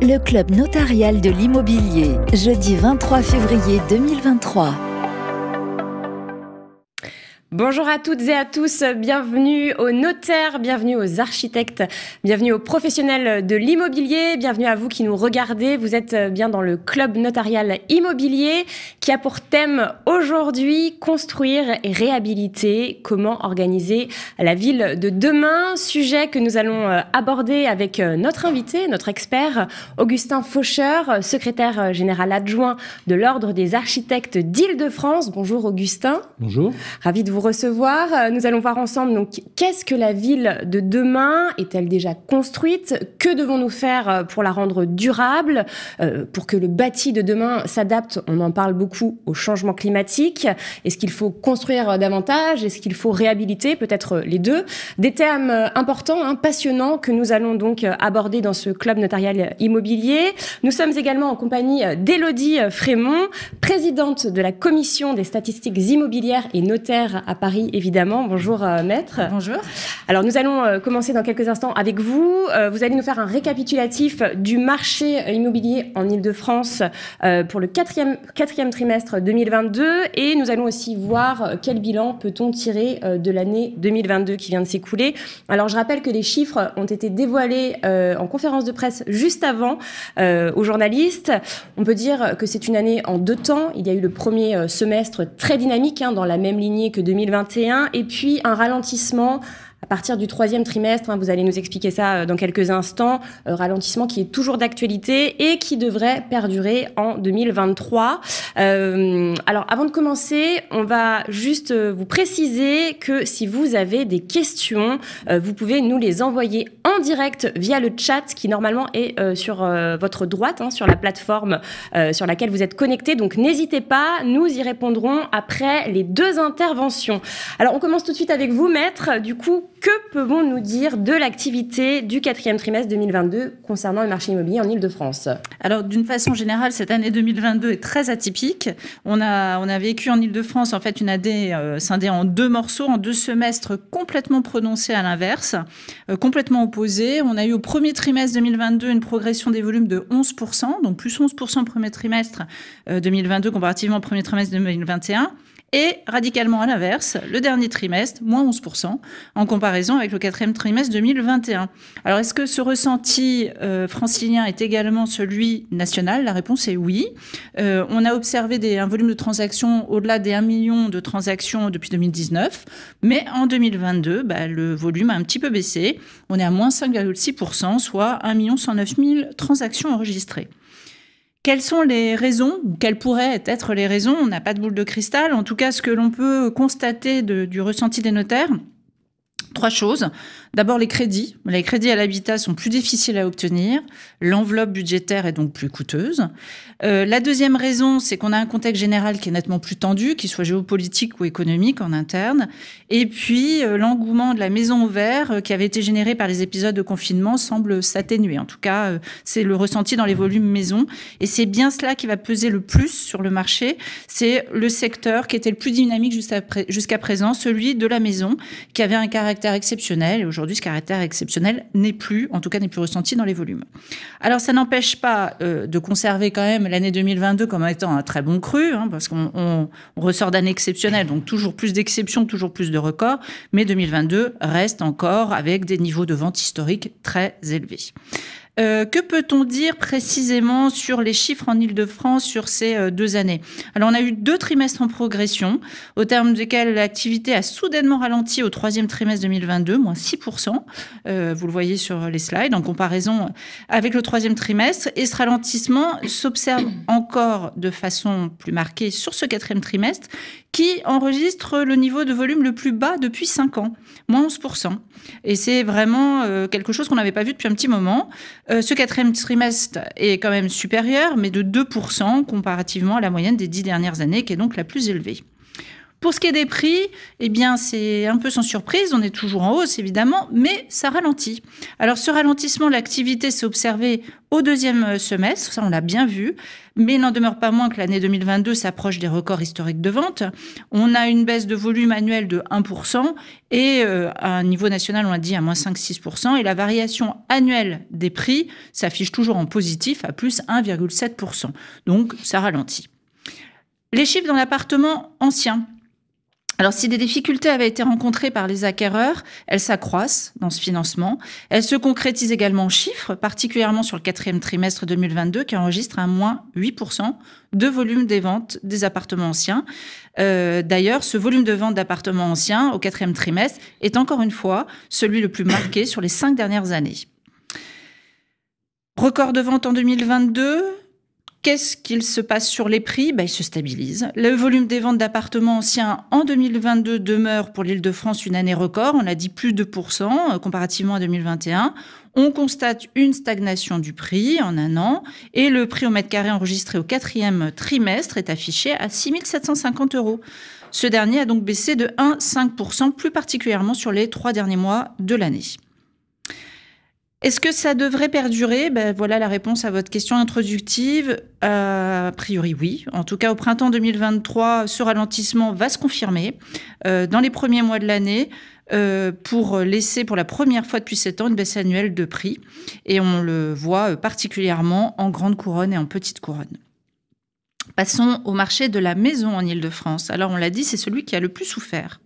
Le club notarial de l'immobilier, jeudi 23 février 2023. Bonjour à toutes et à tous, bienvenue aux notaires, bienvenue aux architectes, bienvenue aux professionnels de l'immobilier, bienvenue à vous qui nous regardez. Vous êtes bien dans le club notarial immobilier qui a pour thème aujourd'hui construire et réhabiliter, comment organiser la ville de demain. Sujet que nous allons aborder avec notre invité, notre expert, Augustin Faucheur, secrétaire général adjoint de l'Ordre des architectes d'Île-de-France. Bonjour Augustin. Bonjour. Ravi de vous recevoir. Nous allons voir ensemble donc qu'est-ce que la ville de demain, est-elle déjà construite, que devons-nous faire pour la rendre durable, pour que le bâti de demain s'adapte, on en parle beaucoup, au changement climatique. Est-ce qu'il faut construire davantage, est-ce qu'il faut réhabiliter, peut-être les deux, des thèmes importants, passionnants que nous allons donc aborder dans ce club notarial immobilier. Nous sommes également en compagnie d'Élodie Frémont, présidente de la commission des statistiques immobilières et notaires à Paris, évidemment. Bonjour, maître. Bonjour. Alors, nous allons commencer dans quelques instants avec vous. Vous allez nous faire un récapitulatif du marché immobilier en Île-de-France pour le quatrième trimestre 2022. Et nous allons aussi voir quel bilan peut-on tirer de l'année 2022 qui vient de s'écouler. Alors, je rappelle que les chiffres ont été dévoilés en conférence de presse juste avant aux journalistes. On peut dire que c'est une année en deux temps. Il y a eu le premier semestre très dynamique, dans la même lignée que 2021, et puis un ralentissement à partir du troisième trimestre, vous allez nous expliquer ça dans quelques instants, ralentissement qui est toujours d'actualité et qui devrait perdurer en 2023. Alors, avant de commencer, on va juste vous préciser que si vous avez des questions, vous pouvez nous les envoyer en direct via le chat qui normalement est sur votre droite, sur la plateforme sur laquelle vous êtes connecté. Donc, n'hésitez pas, nous y répondrons après les deux interventions. Alors, on commence tout de suite avec vous, maître. Du coup, que pouvons-nous dire de l'activité du quatrième trimestre 2022 concernant le marché immobilier en Île-de-France? Alors, d'une façon générale, cette année 2022 est très atypique. On a vécu en Île-de-France, en fait, une année scindée en deux morceaux, en deux semestres complètement prononcés à l'inverse, complètement opposés. On a eu au premier trimestre 2022 une progression des volumes de 11%, donc plus 11% au premier trimestre 2022 comparativement au premier trimestre 2021. Et radicalement à l'inverse, le dernier trimestre, moins 11%, en comparaison avec le quatrième trimestre 2021. Alors, est-ce que ce ressenti francilien est également celui national? La réponse est oui. On a observé un volume de transactions au-delà des 1 million de transactions depuis 2019, mais en 2022, le volume a un petit peu baissé. On est à moins 5,6%, soit 1 109 000 transactions enregistrées. Quelles sont les raisons, ou quelles pourraient être les raisons? On n'a pas de boule de cristal. En tout cas, ce que l'on peut constater du ressenti des notaires, trois choses. D'abord, les crédits. Les crédits à l'habitat sont plus difficiles à obtenir. L'enveloppe budgétaire est donc plus coûteuse. La deuxième raison, c'est qu'on a un contexte général qui est nettement plus tendu, qu'il soit géopolitique ou économique en interne. Et puis, l'engouement de la maison ouverte qui avait été généré par les épisodes de confinement semble s'atténuer. En tout cas, c'est le ressenti dans les volumes maison. Et c'est bien cela qui va peser le plus sur le marché. C'est le secteur qui était le plus dynamique jusqu'à présent, celui de la maison, qui avait un caractère exceptionnel. Et aujourd'hui, ce caractère exceptionnel n'est plus ressenti dans les volumes. Alors, ça n'empêche pas de conserver quand même l'année 2022 comme étant un très bon cru, parce qu'on ressort d'années exceptionnelles, donc toujours plus d'exceptions, toujours plus de records, mais 2022 reste encore avec des niveaux de vente historiques très élevés. Que peut-on dire précisément sur les chiffres en Île-de-France sur ces 2 années? Alors, on a eu 2 trimestres en progression, au terme desquels l'activité a soudainement ralenti au troisième trimestre 2022, moins 6%. Vous le voyez sur les slides, en comparaison avec le troisième trimestre. Et ce ralentissement s'observe encore de façon plus marquée sur ce quatrième trimestre, qui enregistre le niveau de volume le plus bas depuis 5 ans, moins 11%. Et c'est vraiment quelque chose qu'on n'avait pas vu depuis un petit moment. Ce quatrième trimestre est quand même supérieur, mais de 2% comparativement à la moyenne des 10 dernières années, qui est donc la plus élevée. Pour ce qui est des prix, eh bien, c'est un peu sans surprise. On est toujours en hausse, évidemment, mais ça ralentit. Alors, ce ralentissement de l'activité s'est observé au deuxième semestre. Ça, on l'a bien vu. Mais il n'en demeure pas moins que l'année 2022 s'approche des records historiques de vente. On a une baisse de volume annuel de 1% et à un niveau national, on l'a dit, à moins 5-6%. Et la variation annuelle des prix s'affiche toujours en positif à plus 1,7%. Donc, ça ralentit. Les chiffres dans l'appartement ancien. Alors, si des difficultés avaient été rencontrées par les acquéreurs, elles s'accroissent dans ce financement. Elles se concrétisent également en chiffres, particulièrement sur le quatrième trimestre 2022, qui enregistre un moins 8% de volume des ventes des appartements anciens. D'ailleurs, ce volume de vente d'appartements anciens au quatrième trimestre est encore une fois celui le plus marqué sur les 5 dernières années. Record de vente en 2022. Qu'est-ce qu'il se passe sur les prix ? Il se stabilise. Le volume des ventes d'appartements anciens en 2022 demeure pour l'Île-de-France une année record. On l'a dit, plus de 2% comparativement à 2021. On constate une stagnation du prix en un an et le prix au mètre carré enregistré au quatrième trimestre est affiché à 6 750 €. Ce dernier a donc baissé de 1,5%, plus particulièrement sur les 3 derniers mois de l'année. Est-ce que ça devrait perdurer ? Voilà la réponse à votre question introductive. A priori, oui. En tout cas, au printemps 2023, ce ralentissement va se confirmer dans les premiers mois de l'année pour laisser pour la première fois depuis 7 ans une baisse annuelle de prix. Et on le voit particulièrement en grande couronne et en petite couronne. Passons au marché de la maison en Île-de-France. Alors, on l'a dit, c'est celui qui a le plus souffert.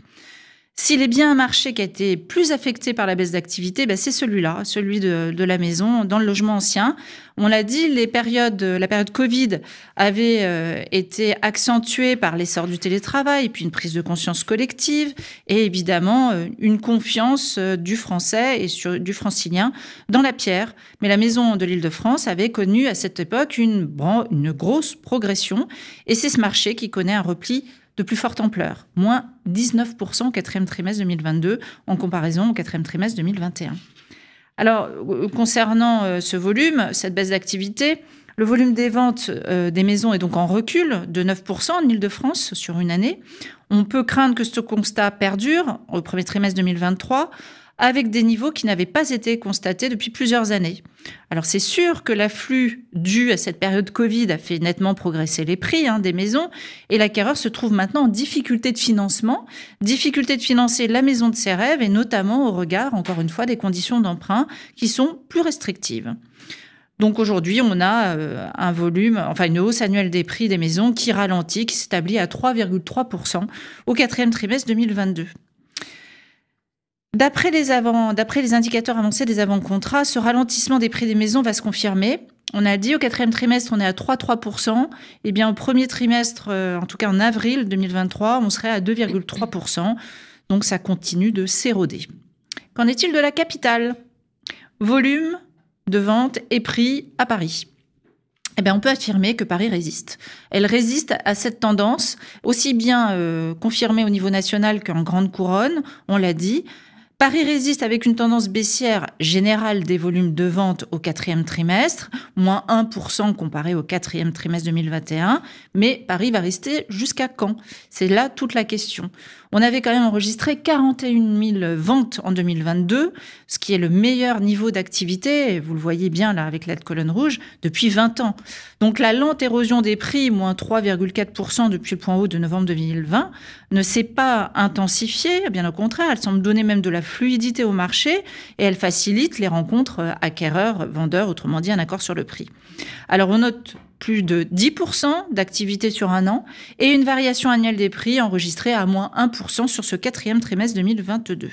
S'il est bien un marché qui a été plus affecté par la baisse d'activité, c'est celui-là, celui de la maison, dans le logement ancien. On l'a dit, la période Covid avait été accentuée par l'essor du télétravail, puis une prise de conscience collective et évidemment une confiance du français et du francilien dans la pierre. Mais la maison de l'Île-de-France avait connu à cette époque une grosse progression et c'est ce marché qui connaît un repli de plus forte ampleur, moins 19% au quatrième trimestre 2022 en comparaison au quatrième trimestre 2021. Alors, concernant ce volume, cette baisse d'activité, le volume des ventes des maisons est donc en recul de 9% en Île-de-France sur une année. On peut craindre que ce constat perdure au premier trimestre 2023 avec des niveaux qui n'avaient pas été constatés depuis plusieurs années. Alors c'est sûr que l'afflux dû à cette période Covid a fait nettement progresser les prix des maisons et l'acquéreur se trouve maintenant en difficulté de financement, difficulté de financer la maison de ses rêves et notamment au regard, encore une fois, des conditions d'emprunt qui sont plus restrictives. Donc aujourd'hui, on a une hausse annuelle des prix des maisons qui ralentit, qui s'établit à 3,3% au quatrième trimestre 2022. D'après les indicateurs avancés des avant-contrats, ce ralentissement des prix des maisons va se confirmer. On a dit au quatrième trimestre, on est à 3,3%. Eh bien, au premier trimestre, en tout cas en avril 2023, on serait à 2,3%. Donc, ça continue de s'éroder. Qu'en est-il de la capitale ? Volume de vente et prix à Paris. Eh bien, on peut affirmer que Paris résiste. Elle résiste à cette tendance, aussi bien confirmée au niveau national qu'en grande couronne, on l'a dit. Paris résiste avec une tendance baissière générale des volumes de vente au quatrième trimestre, moins 1% comparé au quatrième trimestre 2021. Mais Paris va rester jusqu'à quand ? C'est là toute la question. On avait quand même enregistré 41 000 ventes en 2022, ce qui est le meilleur niveau d'activité, vous le voyez bien là avec la colonne rouge, depuis 20 ans. Donc la lente érosion des prix, moins 3,4% depuis le point haut de novembre 2020, ne s'est pas intensifiée, bien au contraire, elle semble donner même de la fluidité au marché et elle facilite les rencontres acquéreurs-vendeurs, autrement dit un accord sur le prix. Alors on note plus de 10% d'activité sur un an et une variation annuelle des prix enregistrée à moins 1% sur ce quatrième trimestre 2022.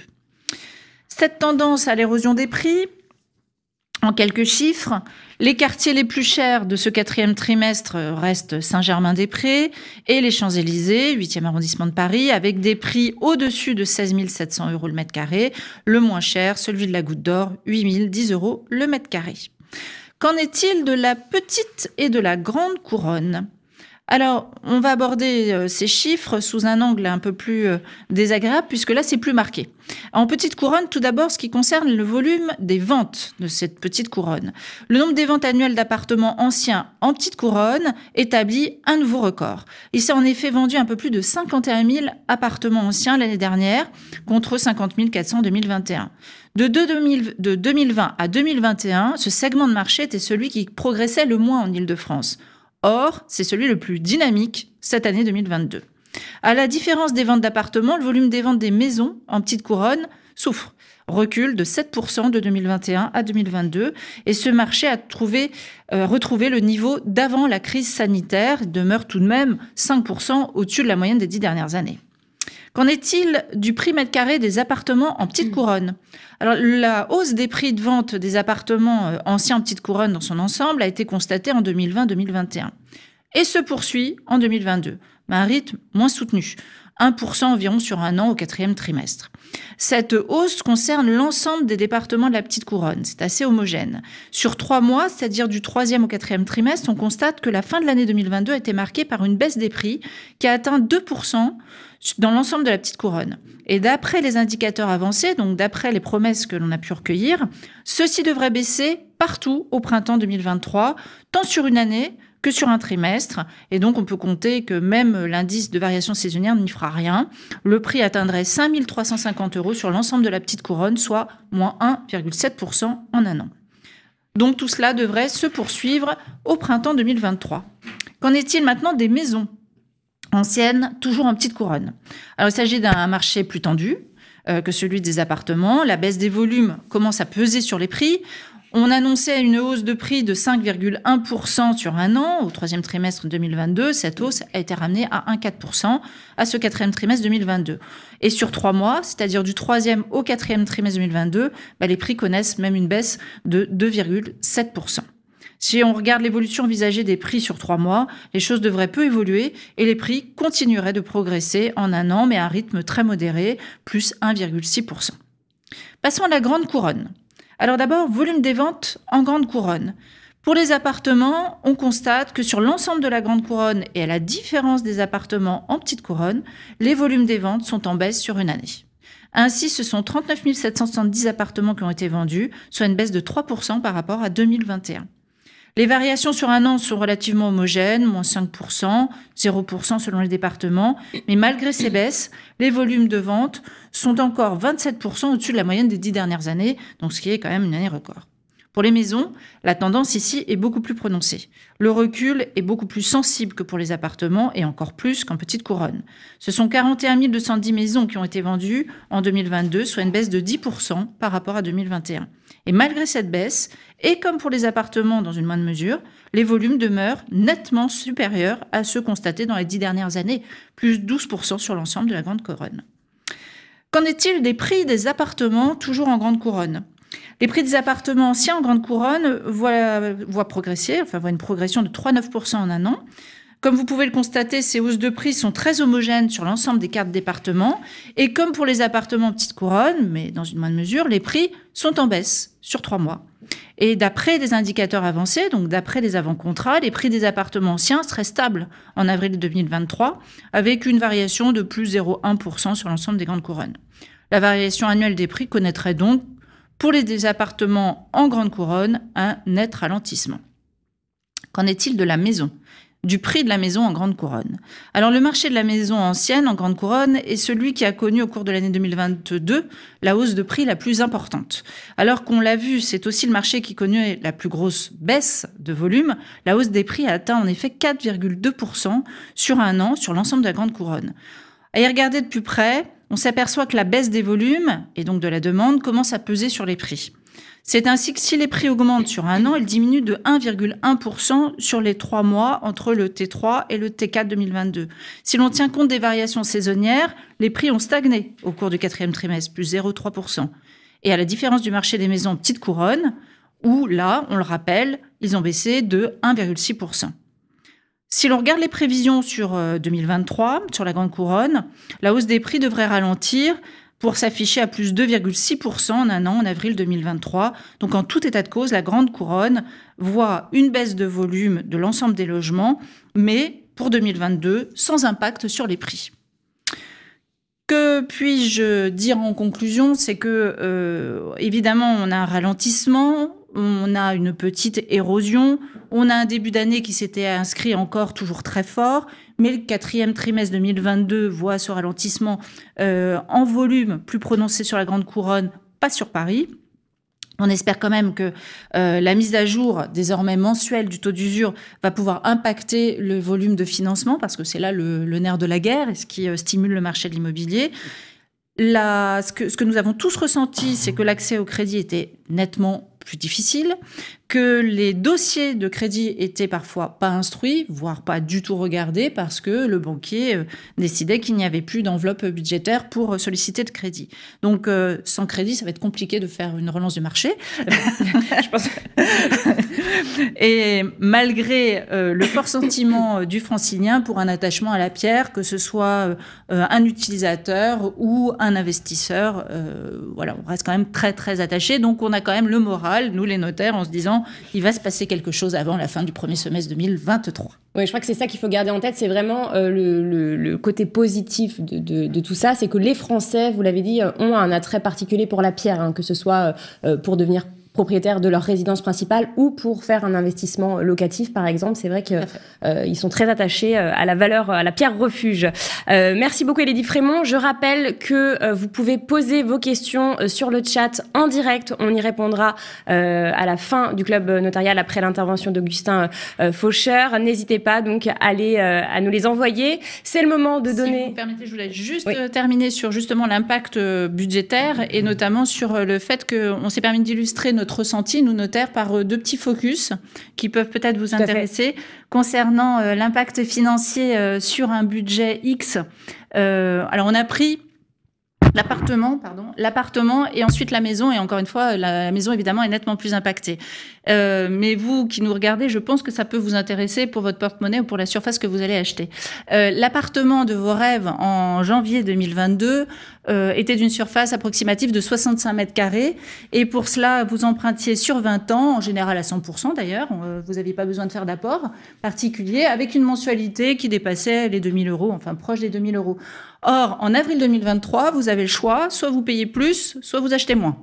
Cette tendance à l'érosion des prix, en quelques chiffres, les quartiers les plus chers de ce quatrième trimestre restent Saint-Germain-des-Prés et les Champs-Élysées, 8e arrondissement de Paris, avec des prix au-dessus de 16 700 € le mètre carré. Le moins cher, celui de la Goutte d'Or, 8 010 € le mètre carré. Qu'en est-il de la petite et de la grande couronne ? Alors, on va aborder ces chiffres sous un angle un peu plus désagréable, puisque là, c'est plus marqué. En petite couronne, tout d'abord, ce qui concerne le volume des ventes de cette petite couronne. Le nombre des ventes annuelles d'appartements anciens en petite couronne établit un nouveau record. Il s'est en effet vendu un peu plus de 51 000 appartements anciens l'année dernière, contre 50 400 en 2021. De 2020 à 2021, ce segment de marché était celui qui progressait le moins en Île-de-France. Or, c'est celui le plus dynamique cette année 2022. À la différence des ventes d'appartements, le volume des ventes des maisons en petite couronne souffre. Recul de 7% de 2021 à 2022. Et ce marché a retrouvé le niveau d'avant la crise sanitaire, demeure tout de même 5% au-dessus de la moyenne des 10 dernières années. Qu'en est-il du prix mètre carré des appartements en petite couronne? Alors, la hausse des prix de vente des appartements anciens en petite couronne dans son ensemble a été constatée en 2020-2021 et se poursuit en 2022, mais à un rythme moins soutenu, 1% environ sur un an au 4e trimestre. Cette hausse concerne l'ensemble des départements de la petite couronne. C'est assez homogène. Sur 3 mois, c'est-à-dire du 3e au 4e trimestre, on constate que la fin de l'année 2022 a été marquée par une baisse des prix qui a atteint 2% dans l'ensemble de la petite couronne. Et d'après les indicateurs avancés, donc d'après les promesses que l'on a pu recueillir, ceci devrait baisser partout au printemps 2023, tant sur une année que sur un trimestre. Et donc, on peut compter que même l'indice de variation saisonnière n'y fera rien. Le prix atteindrait 5 350 € sur l'ensemble de la petite couronne, soit moins 1,7% en un an. Donc, tout cela devrait se poursuivre au printemps 2023. Qu'en est-il maintenant des maisons anciennes, toujours en petite couronne? Alors, il s'agit d'un marché plus tendu que celui des appartements. La baisse des volumes commence à peser sur les prix. On annonçait une hausse de prix de 5,1% sur un an au 3e trimestre 2022. Cette hausse a été ramenée à 1,4% à ce 4e trimestre 2022. Et sur 3 mois, c'est-à-dire du 3e au 4e trimestre 2022, les prix connaissent même une baisse de 2,7%. Si on regarde l'évolution envisagée des prix sur 3 mois, les choses devraient peu évoluer et les prix continueraient de progresser en un an, mais à un rythme très modéré, plus 1,6%. Passons à la grande couronne. Alors d'abord, volume des ventes en grande couronne. Pour les appartements, on constate que sur l'ensemble de la grande couronne et à la différence des appartements en petite couronne, les volumes des ventes sont en baisse sur une année. Ainsi, ce sont 39 770 appartements qui ont été vendus, soit une baisse de 3% par rapport à 2021. Les variations sur un an sont relativement homogènes, moins 5%, 0% selon les départements. Mais malgré ces baisses, les volumes de vente sont encore 27% au-dessus de la moyenne des 10 dernières années, donc ce qui est quand même une année record. Pour les maisons, la tendance ici est beaucoup plus prononcée. Le recul est beaucoup plus sensible que pour les appartements et encore plus qu'en petite couronne. Ce sont 41 210 maisons qui ont été vendues en 2022, soit une baisse de 10% par rapport à 2021. Et malgré cette baisse, et comme pour les appartements dans une moindre mesure, les volumes demeurent nettement supérieurs à ceux constatés dans les 10 dernières années, plus 12% sur l'ensemble de la grande couronne. Qu'en est-il des prix des appartements toujours en grande couronne ? Les prix des appartements anciens en grande couronne voient progresser, voient une progression de 3,9% en un an. Comme vous pouvez le constater, ces hausses de prix sont très homogènes sur l'ensemble des 4 départements. Et comme pour les appartements en petite couronne, mais dans une moindre mesure, les prix sont en baisse sur 3 mois. Et d'après des indicateurs avancés, donc d'après les avant-contrats, les prix des appartements anciens seraient stables en avril 2023, avec une variation de plus 0,1% sur l'ensemble des grandes couronnes. La variation annuelle des prix connaîtrait donc, pour les appartements en grande couronne, un net ralentissement. Qu'en est-il de la maison ? Du prix de la maison en grande couronne. Alors le marché de la maison ancienne en grande couronne est celui qui a connu au cours de l'année 2022 la hausse de prix la plus importante. Alors qu'on l'a vu, c'est aussi le marché qui connaît la plus grosse baisse de volume. La hausse des prix a atteint en effet 4,2% sur un an sur l'ensemble de la grande couronne. À y regarder de plus près, on s'aperçoit que la baisse des volumes et donc de la demande commence à peser sur les prix. C'est ainsi que si les prix augmentent sur un an, ils diminuent de 1,1% sur les 3 mois entre le T3 et le T4 2022. Si l'on tient compte des variations saisonnières, les prix ont stagné au cours du 4e trimestre, plus 0,3%. Et à la différence du marché des maisons en petite couronne, où là, on le rappelle, ils ont baissé de 1,6%. Si l'on regarde les prévisions sur 2023, sur la grande couronne, la hausse des prix devrait ralentir pour s'afficher à plus 2,6% en un an en avril 2023. Donc en tout état de cause, la grande couronne voit une baisse de volume de l'ensemble des logements, mais pour 2022 sans impact sur les prix. Que puis-je dire en conclusion? C'est que, évidemment, on a un ralentissement, on a une petite érosion, on a un début d'année qui s'était inscrit encore toujours très fort, mais le 4e trimestre 2022 voit ce ralentissement en volume plus prononcé sur la Grande Couronne, pas sur Paris. On espère quand même que la mise à jour désormais mensuelle du taux d'usure va pouvoir impacter le volume de financement, parce que c'est là le nerf de la guerre et ce qui stimule le marché de l'immobilier. Ce que nous avons tous ressenti, c'est que l'accès au crédit était nettement plus difficile, que les dossiers de crédit étaient parfois pas instruits, voire pas du tout regardés, parce que le banquier décidait qu'il n'y avait plus d'enveloppe budgétaire pour solliciter de crédit. Donc, sans crédit, ça va être compliqué de faire une relance du marché. Je pense. Et malgré le fort sentiment du francilien pour un attachement à la pierre, que ce soit un utilisateur ou un investisseur, voilà, on reste quand même très, très attaché. Donc, on a quand même le moral, nous les notaires, en se disant il va se passer quelque chose avant la fin du premier semestre 2023. Oui, je crois que c'est ça qu'il faut garder en tête, c'est vraiment le côté positif de tout ça, c'est que les Français, vous l'avez dit, ont un attrait particulier pour la pierre, hein, que ce soit pour devenir propriétaires de leur résidence principale ou pour faire un investissement locatif, par exemple. C'est vrai qu'ils sont très attachés à la valeur, à la pierre refuge. Merci beaucoup, Élodie Frémont. Je rappelle que vous pouvez poser vos questions sur le chat en direct. On y répondra à la fin du club notarial après l'intervention d'Augustin Faucheur. N'hésitez pas donc à nous les envoyer. C'est le moment de donner... Si vous me permettez, je voulais juste terminer sur justement l'impact budgétaire et notamment sur le fait qu'on s'est permis d'illustrer notre ressenti, nous notaires, par deux petits focus qui peuvent peut-être vous intéresser concernant l'impact financier sur un budget X. Alors, on a pris l'appartement et ensuite la maison. Et encore une fois, la maison, évidemment, est nettement plus impactée. Mais vous qui nous regardez, je pense que ça peut vous intéresser pour votre porte-monnaie ou pour la surface que vous allez acheter. L'appartement de vos rêves en janvier 2022 était d'une surface approximative de 65 mètres carrés. Et pour cela, vous empruntiez sur 20 ans, en général à 100% d'ailleurs. Vous n'aviez pas besoin de faire d'apport particulier, avec une mensualité qui dépassait les 2 000 €, enfin proche des 2 000 €. Or, en avril 2023, vous avez le choix, soit vous payez plus, soit vous achetez moins.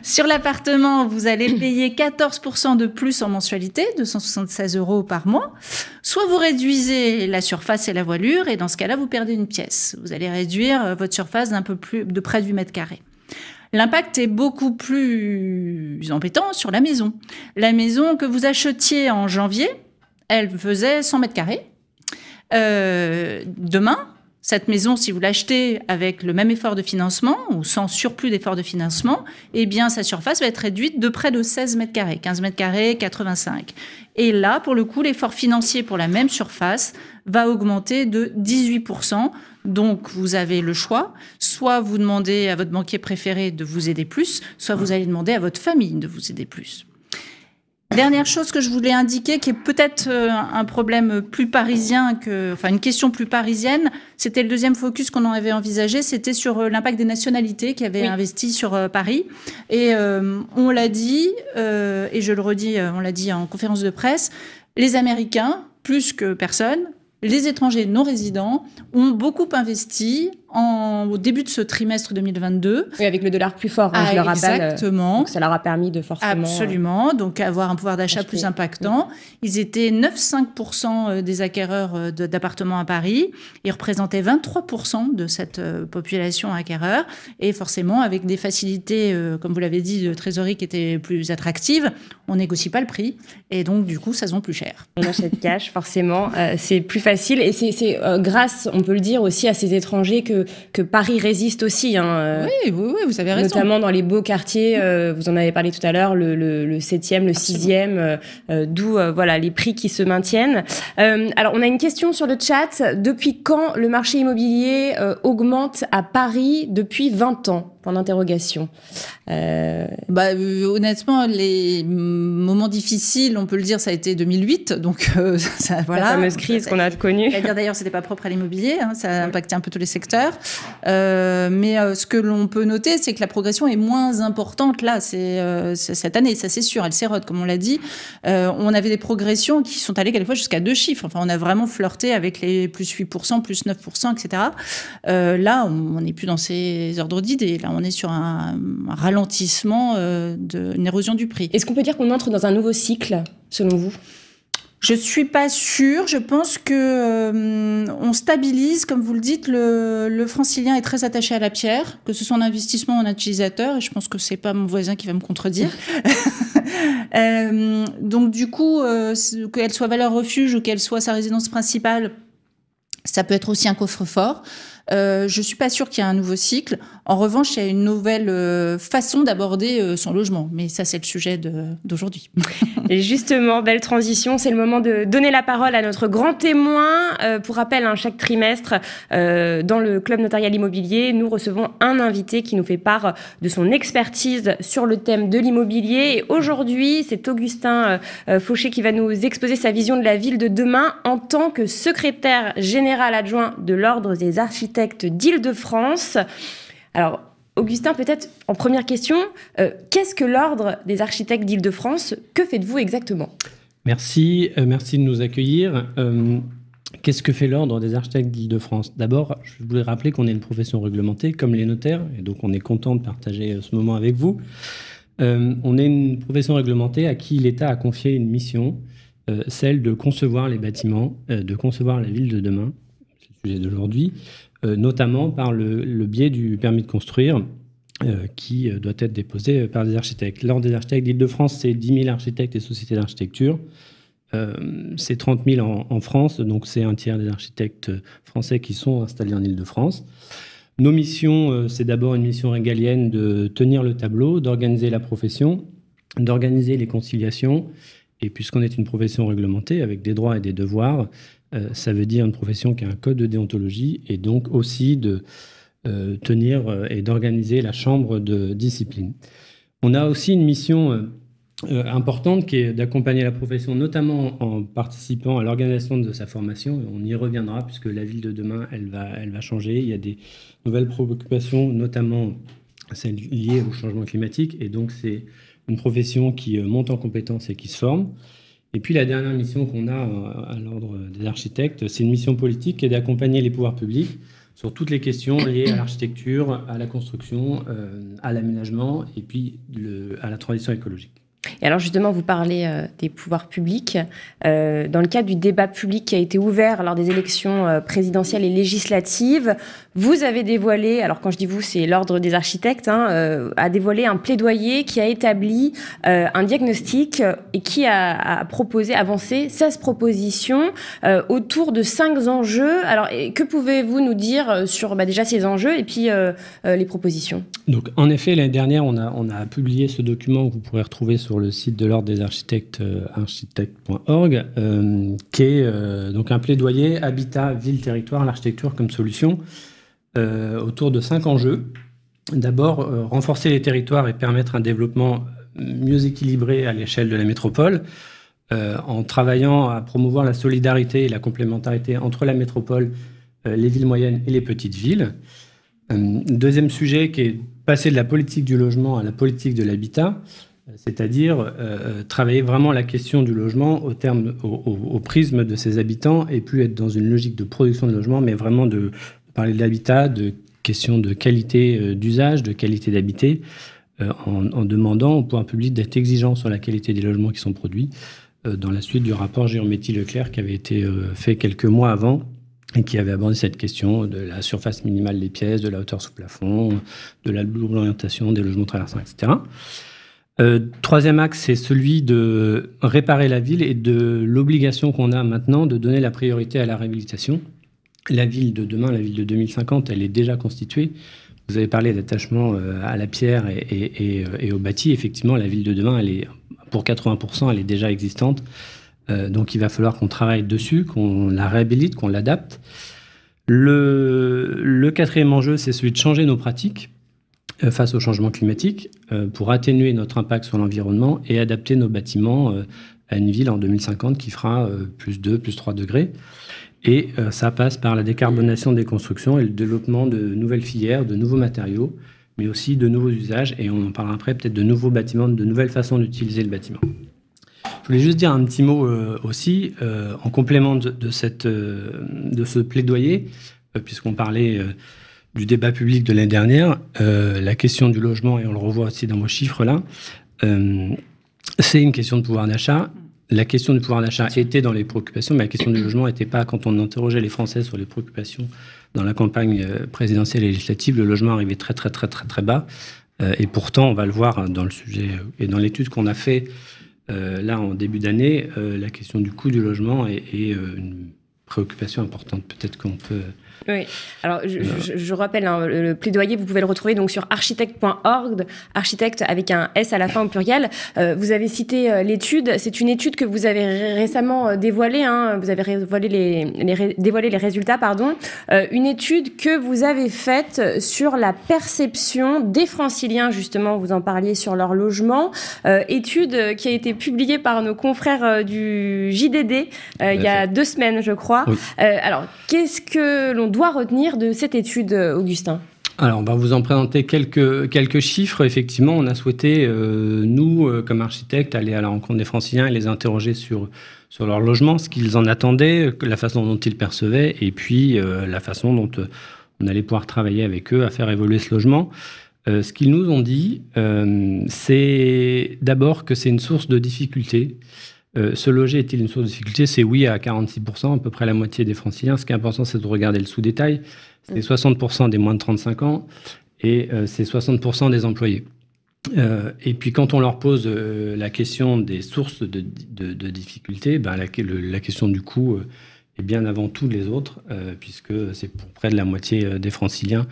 Sur l'appartement, vous allez payer 14% de plus en mensualité, 276 € par mois, soit vous réduisez la surface et la voilure, et dans ce cas-là, vous perdez une pièce. Vous allez réduire votre surface de près de 8 mètres carrés. L'impact est beaucoup plus embêtant sur la maison. La maison que vous achetiez en janvier, elle faisait 100 mètres carrés. Demain, cette maison, si vous l'achetez avec le même effort de financement ou sans surplus d'effort de financement, eh bien, sa surface va être réduite de près de 16 mètres carrés, 15 mètres carrés, 85. Et là, pour le coup, l'effort financier pour la même surface va augmenter de 18%. Donc, vous avez le choix. Soit vous demandez à votre banquier préféré de vous aider plus, soit vous allez demander à votre famille de vous aider plus. Dernière chose que je voulais indiquer, qui est peut-être un problème plus parisien, enfin une question plus parisienne, c'était le deuxième focus qu'on en avait envisagé, c'était sur l'impact des nationalités qui avaient investi sur Paris. Et on l'a dit, et je le redis, on l'a dit en conférence de presse, les Américains, plus que personne, les étrangers non résidents ont beaucoup investi au début de ce trimestre 2022. Oui, avec le dollar plus fort, je le rappelle. Exactement. Donc ça leur a permis de forcément... Absolument, donc avoir un pouvoir d'achat plus impactant. Ils étaient 9,5% des acquéreurs d'appartements à Paris. Ils représentaient 23% de cette population acquéreur. Et forcément, avec des facilités, comme vous l'avez dit, de trésorerie qui étaient plus attractives, on négocie pas le prix. Et donc, du coup, ça se vend plus cher. On achète cash, forcément. C'est plus facile. Et c'est grâce, on peut le dire aussi, à ces étrangers que Paris résiste aussi. Hein, oui, vous avez raison. Notamment dans les beaux quartiers, vous en avez parlé tout à l'heure, le 7e, le 6e, d'où voilà, les prix qui se maintiennent. Alors, on a une question sur le chat. Depuis quand le marché immobilier augmente à Paris depuis 20 ans ? Point d'interrogation. Honnêtement, les moments difficiles, on peut le dire, ça a été 2008. Donc, voilà. La fameuse crise qu'on a connue. C'est-à-dire, d'ailleurs, c'était pas propre à l'immobilier. Ça a impacté un peu tous les secteurs. Mais ce que l'on peut noter, c'est que la progression est moins importante là. C'est cette année, ça c'est sûr. Elle s'érode, comme on l'a dit. On avait des progressions qui sont allées quelquefois jusqu'à 2 chiffres. Enfin, on a vraiment flirté avec les plus 8%, plus 9%, etc. Là, on n'est plus dans ces ordres d'idées. Là, on est sur un ralentissement, une érosion du prix. Est-ce qu'on peut dire qu'on entre dans un nouveau cycle, selon vous ? Je suis pas sûre. Je pense que on stabilise, comme vous le dites. Le francilien est très attaché à la pierre, que ce soit en investissement ou en utilisateur. Et je pense que c'est pas mon voisin qui va me contredire. Donc du coup, qu'elle soit valeur refuge ou qu'elle soit sa résidence principale, ça peut être aussi un coffre-fort. Je suis pas sûre qu'il y ait un nouveau cycle. En revanche, il y a une nouvelle façon d'aborder son logement. Mais ça, c'est le sujet d'aujourd'hui. Et justement, belle transition. C'est le moment de donner la parole à notre grand témoin. Pour rappel, chaque trimestre, dans le Club Notarial Immobilier, nous recevons un invité qui nous fait part de son expertise sur le thème de l'immobilier. Et aujourd'hui, c'est Augustin Fauché qui va nous exposer sa vision de la ville de demain en tant que secrétaire général adjoint de l'Ordre des architectes d'Île-de-France. Alors, Augustin, peut-être en première question, qu'est-ce que l'Ordre des architectes d'Île-de-France ? Que faites-vous exactement ? Merci de nous accueillir. Qu'est-ce que fait l'Ordre des architectes d'Île-de-France ? D'abord, je voulais rappeler qu'on est une profession réglementée, comme les notaires, et donc on est content de partager ce moment avec vous. On est une profession réglementée à qui l'État a confié une mission, celle de concevoir les bâtiments, de concevoir la ville de demain, c'est le sujet d'aujourd'hui, notamment par le biais du permis de construire qui doit être déposé par des architectes. L'Ordre des architectes d'Île-de-France, c'est 10 000 architectes et sociétés d'architecture. C'est 30 000 en France, donc c'est un tiers des architectes français qui sont installés en Île-de-France. Nos missions, c'est d'abord une mission régalienne de tenir le tableau, d'organiser la profession, d'organiser les conciliations. Et puisqu'on est une profession réglementée avec des droits et des devoirs, ça veut dire une profession qui a un code de déontologie et donc aussi de tenir et d'organiser la chambre de discipline. On a aussi une mission importante qui est d'accompagner la profession, notamment en participant à l'organisation de sa formation. On y reviendra puisque la ville de demain, elle va changer. Il y a des nouvelles préoccupations, notamment celles liées au changement climatique. Et donc, c'est une profession qui monte en compétences et qui se forme. Et puis la dernière mission qu'on a à l'Ordre des architectes, c'est une mission politique qui est d'accompagner les pouvoirs publics sur toutes les questions liées à l'architecture, à la construction, à l'aménagement et puis à la transition écologique. Et alors justement, vous parlez des pouvoirs publics. Dans le cadre du débat public qui a été ouvert lors des élections présidentielles et législatives, vous avez dévoilé, alors quand je dis vous, c'est l'Ordre des architectes, a dévoilé un plaidoyer qui a établi un diagnostic et qui a proposé, avancé 16 propositions autour de 5 enjeux. Alors, que pouvez-vous nous dire sur déjà ces enjeux et puis les propositions ? Donc, en effet, l'année dernière, on a publié ce document que vous pourrez retrouver sur le site de l'Ordre des architectes, architecte.org, qui est donc un plaidoyer habitat, ville, territoire, l'architecture comme solution, autour de 5 enjeux. D'abord, renforcer les territoires et permettre un développement mieux équilibré à l'échelle de la métropole, en travaillant à promouvoir la solidarité et la complémentarité entre la métropole, les villes moyennes et les petites villes. Deuxième sujet qui est passer de la politique du logement à la politique de l'habitat, c'est-à-dire travailler vraiment la question du logement au prisme de ses habitants et plus être dans une logique de production de logement, mais vraiment de parler de l'habitat, de questions de qualité d'usage, de qualité d'habiter, en demandant au pouvoir public d'être exigeant sur la qualité des logements qui sont produits, dans la suite du rapport Girometti-Leclerc qui avait été fait quelques mois avant et qui avait abordé cette question de la surface minimale des pièces, de la hauteur sous plafond, de la double orientation des logements traversants, etc. Troisième axe, c'est celui de réparer la ville et de l'obligation qu'on a maintenant de donner la priorité à la réhabilitation. La ville de demain, la ville de 2050, elle est déjà constituée. Vous avez parlé d'attachement à la pierre et au bâti. Effectivement, la ville de demain, elle est, pour 80%, elle est déjà existante. Donc, il va falloir qu'on travaille dessus, qu'on la réhabilite, qu'on l'adapte. Le quatrième enjeu, c'est celui de changer nos pratiques. face au changement climatique, pour atténuer notre impact sur l'environnement et adapter nos bâtiments à une ville en 2050 qui fera plus 2, plus 3 degrés. Et ça passe par la décarbonation des constructions et le développement de nouvelles filières, de nouveaux matériaux, mais aussi de nouveaux usages, et on en parlera après, peut-être de nouveaux bâtiments, de nouvelles façons d'utiliser le bâtiment. Je voulais juste dire un petit mot aussi, en complément de ce plaidoyer, puisqu'on parlait du débat public de l'année dernière, la question du logement, et on le revoit aussi dans vos chiffres là, c'est une question de pouvoir d'achat. La question du pouvoir d'achat était dans les préoccupations, mais la question du logement n'était pas, quand on interrogeait les Français sur les préoccupations dans la campagne présidentielle et législative, le logement arrivait très très très très très bas. Et pourtant, on va le voir dans le sujet et dans l'étude qu'on a fait là en début d'année, la question du coût du logement est une préoccupation importante. Peut-être qu'on peut... Oui, alors je rappelle, hein, le plaidoyer, vous pouvez le retrouver donc sur architecte.org, architecte avec un S à la fin au pluriel. Vous avez cité l'étude, c'est une étude que vous avez récemment dévoilée, hein, vous avez dévoilé les résultats, pardon. Une étude que vous avez faite sur la perception des Franciliens, justement, vous en parliez, sur leur logement. Étude qui a été publiée par nos confrères du JDD il y a 2 semaines, je crois. Oui. Alors, qu'est-ce que l'on doit retenir de cette étude, Augustin ? Alors, on va vous en présenter quelques chiffres. Effectivement, on a souhaité, nous, comme architectes, aller à la rencontre des Franciliens et les interroger sur leur logement, ce qu'ils en attendaient, la façon dont ils percevaient, et puis la façon dont on allait pouvoir travailler avec eux à faire évoluer ce logement. Ce qu'ils nous ont dit, c'est d'abord que c'est une source de difficulté. Se loger est-il une source de difficulté ? C'est oui à 46%, à peu près la moitié des Franciliens. Ce qui est important, c'est de regarder le sous-détail. C'est 60% des moins de 35 ans et c'est 60% des employés. Et puis, quand on leur pose la question des sources de difficulté, ben, la question du coût est bien avant tous les autres, puisque c'est pour près de la moitié des Franciliens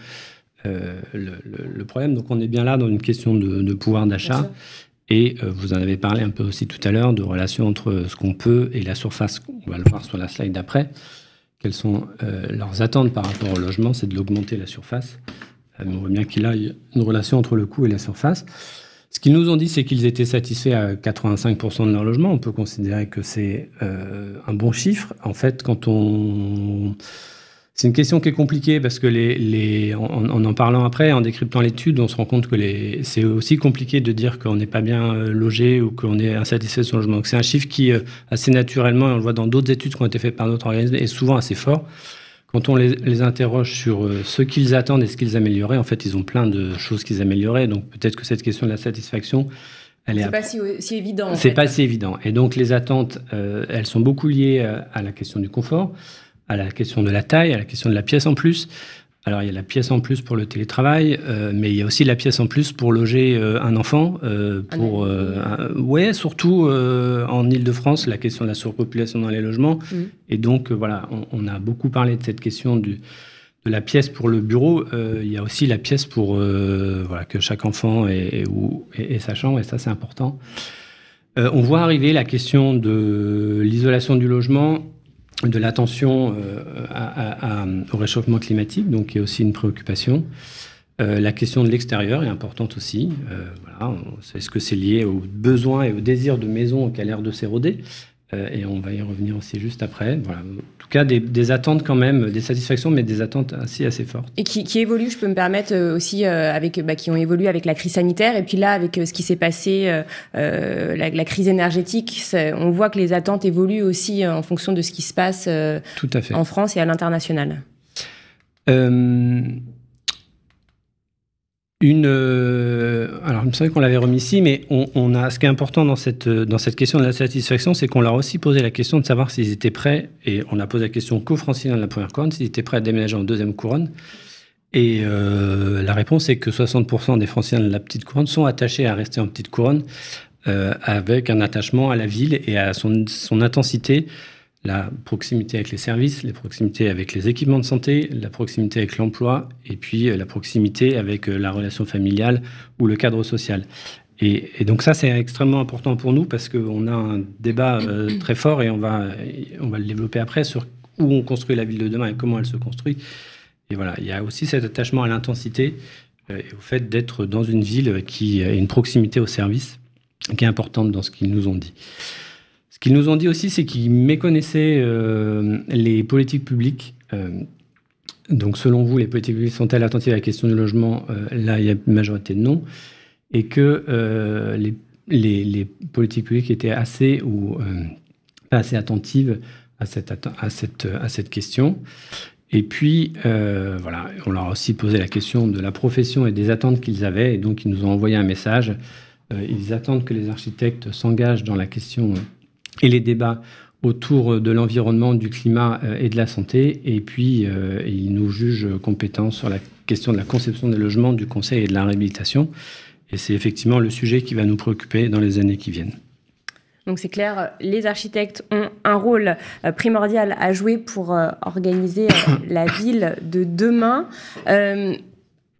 le problème. Donc, on est bien là dans une question de pouvoir d'achat. Et vous en avez parlé un peu aussi tout à l'heure, de relation entre ce qu'on peut et la surface. On va le voir sur la slide d'après. Quelles sont leurs attentes par rapport au logement ? C'est de l'augmenter la surface. On voit bien qu'il y a une relation entre le coût et la surface. Ce qu'ils nous ont dit, c'est qu'ils étaient satisfaits à 85% de leur logement. On peut considérer que c'est un bon chiffre. En fait, c'est une question qui est compliquée parce que en parlant après, en décryptant l'étude, on se rend compte que c'est aussi compliqué de dire qu'on n'est pas bien logé ou qu'on est insatisfait de son logement. Donc c'est un chiffre qui, assez naturellement, et on le voit dans d'autres études qui ont été faites par d'autres organismes, est souvent assez fort. Quand on les interroge sur ce qu'ils attendent et ce qu'ils amélioreraient, en fait, ils ont plein de choses qu'ils amélioreraient. Donc peut-être que cette question de la satisfaction, c'est pas si évident. C'est pas si évident. Et donc les attentes, elles sont beaucoup liées à la question du confort, à la question de la taille, à la question de la pièce en plus. Alors, il y a la pièce en plus pour le télétravail, mais il y a aussi la pièce en plus pour loger un enfant. Surtout en Île-de-France, la question de la surpopulation dans les logements. Et donc, voilà, on a beaucoup parlé de cette question de la pièce pour le bureau. Il y a aussi la pièce pour que chaque enfant ait sa chambre, et ça, c'est important. On voit arriver la question de l'isolation du logement, de l'attention au réchauffement climatique, donc qui est aussi une préoccupation. La question de l'extérieur est importante aussi. Est-ce que c'est lié aux besoins et aux désirs de maison qui a l'air de s'éroder ? Et on va y revenir aussi juste après. Voilà. En tout cas, des attentes quand même, des satisfactions, mais des attentes assez fortes. Et qui évoluent, je peux me permettre aussi, qui ont évolué avec la crise sanitaire. Et puis là, avec ce qui s'est passé, la crise énergétique, on voit que les attentes évoluent aussi en fonction de ce qui se passe tout à fait. En France et à l'international. Alors, il me semble qu'on l'avait remis ici, mais ce qui est important dans cette question de la satisfaction, c'est qu'on leur a aussi posé la question de savoir s'ils étaient prêts, et on a posé la question qu'aux Franciliens de la première couronne, s'ils étaient prêts à déménager en deuxième couronne. Et la réponse est que 60% des Franciliens de la petite couronne sont attachés à rester en petite couronne, avec un attachement à la ville et à son intensité. La proximité avec les services, les proximités avec les équipements de santé, la proximité avec l'emploi et puis la proximité avec la relation familiale ou le cadre social. Et donc ça, c'est extrêmement important pour nous parce qu'on a un débat très fort et on va le développer après sur où on construit la ville de demain et comment elle se construit. Et voilà, il y a aussi cet attachement à l'intensité et au fait d'être dans une ville qui a une proximité au service qui est importante dans ce qu'ils nous ont dit. Ce qu'ils nous ont dit aussi, c'est qu'ils méconnaissaient les politiques publiques. Donc, selon vous, les politiques publiques sont-elles attentives à la question du logement? Là, il y a une majorité de non. Et que les politiques publiques étaient assez ou pas assez attentives à cette question. Et puis, voilà, on leur a aussi posé la question de la profession et des attentes qu'ils avaient. Et donc, ils nous ont envoyé un message. Ils attendent que les architectes s'engagent dans la question et les débats autour de l'environnement, du climat et de la santé. Et puis, ils nous jugent compétents sur la question de la conception des logements, du conseil et de la réhabilitation. Et c'est effectivement le sujet qui va nous préoccuper dans les années qui viennent. Donc c'est clair, les architectes ont un rôle primordial à jouer pour organiser la ville de demain.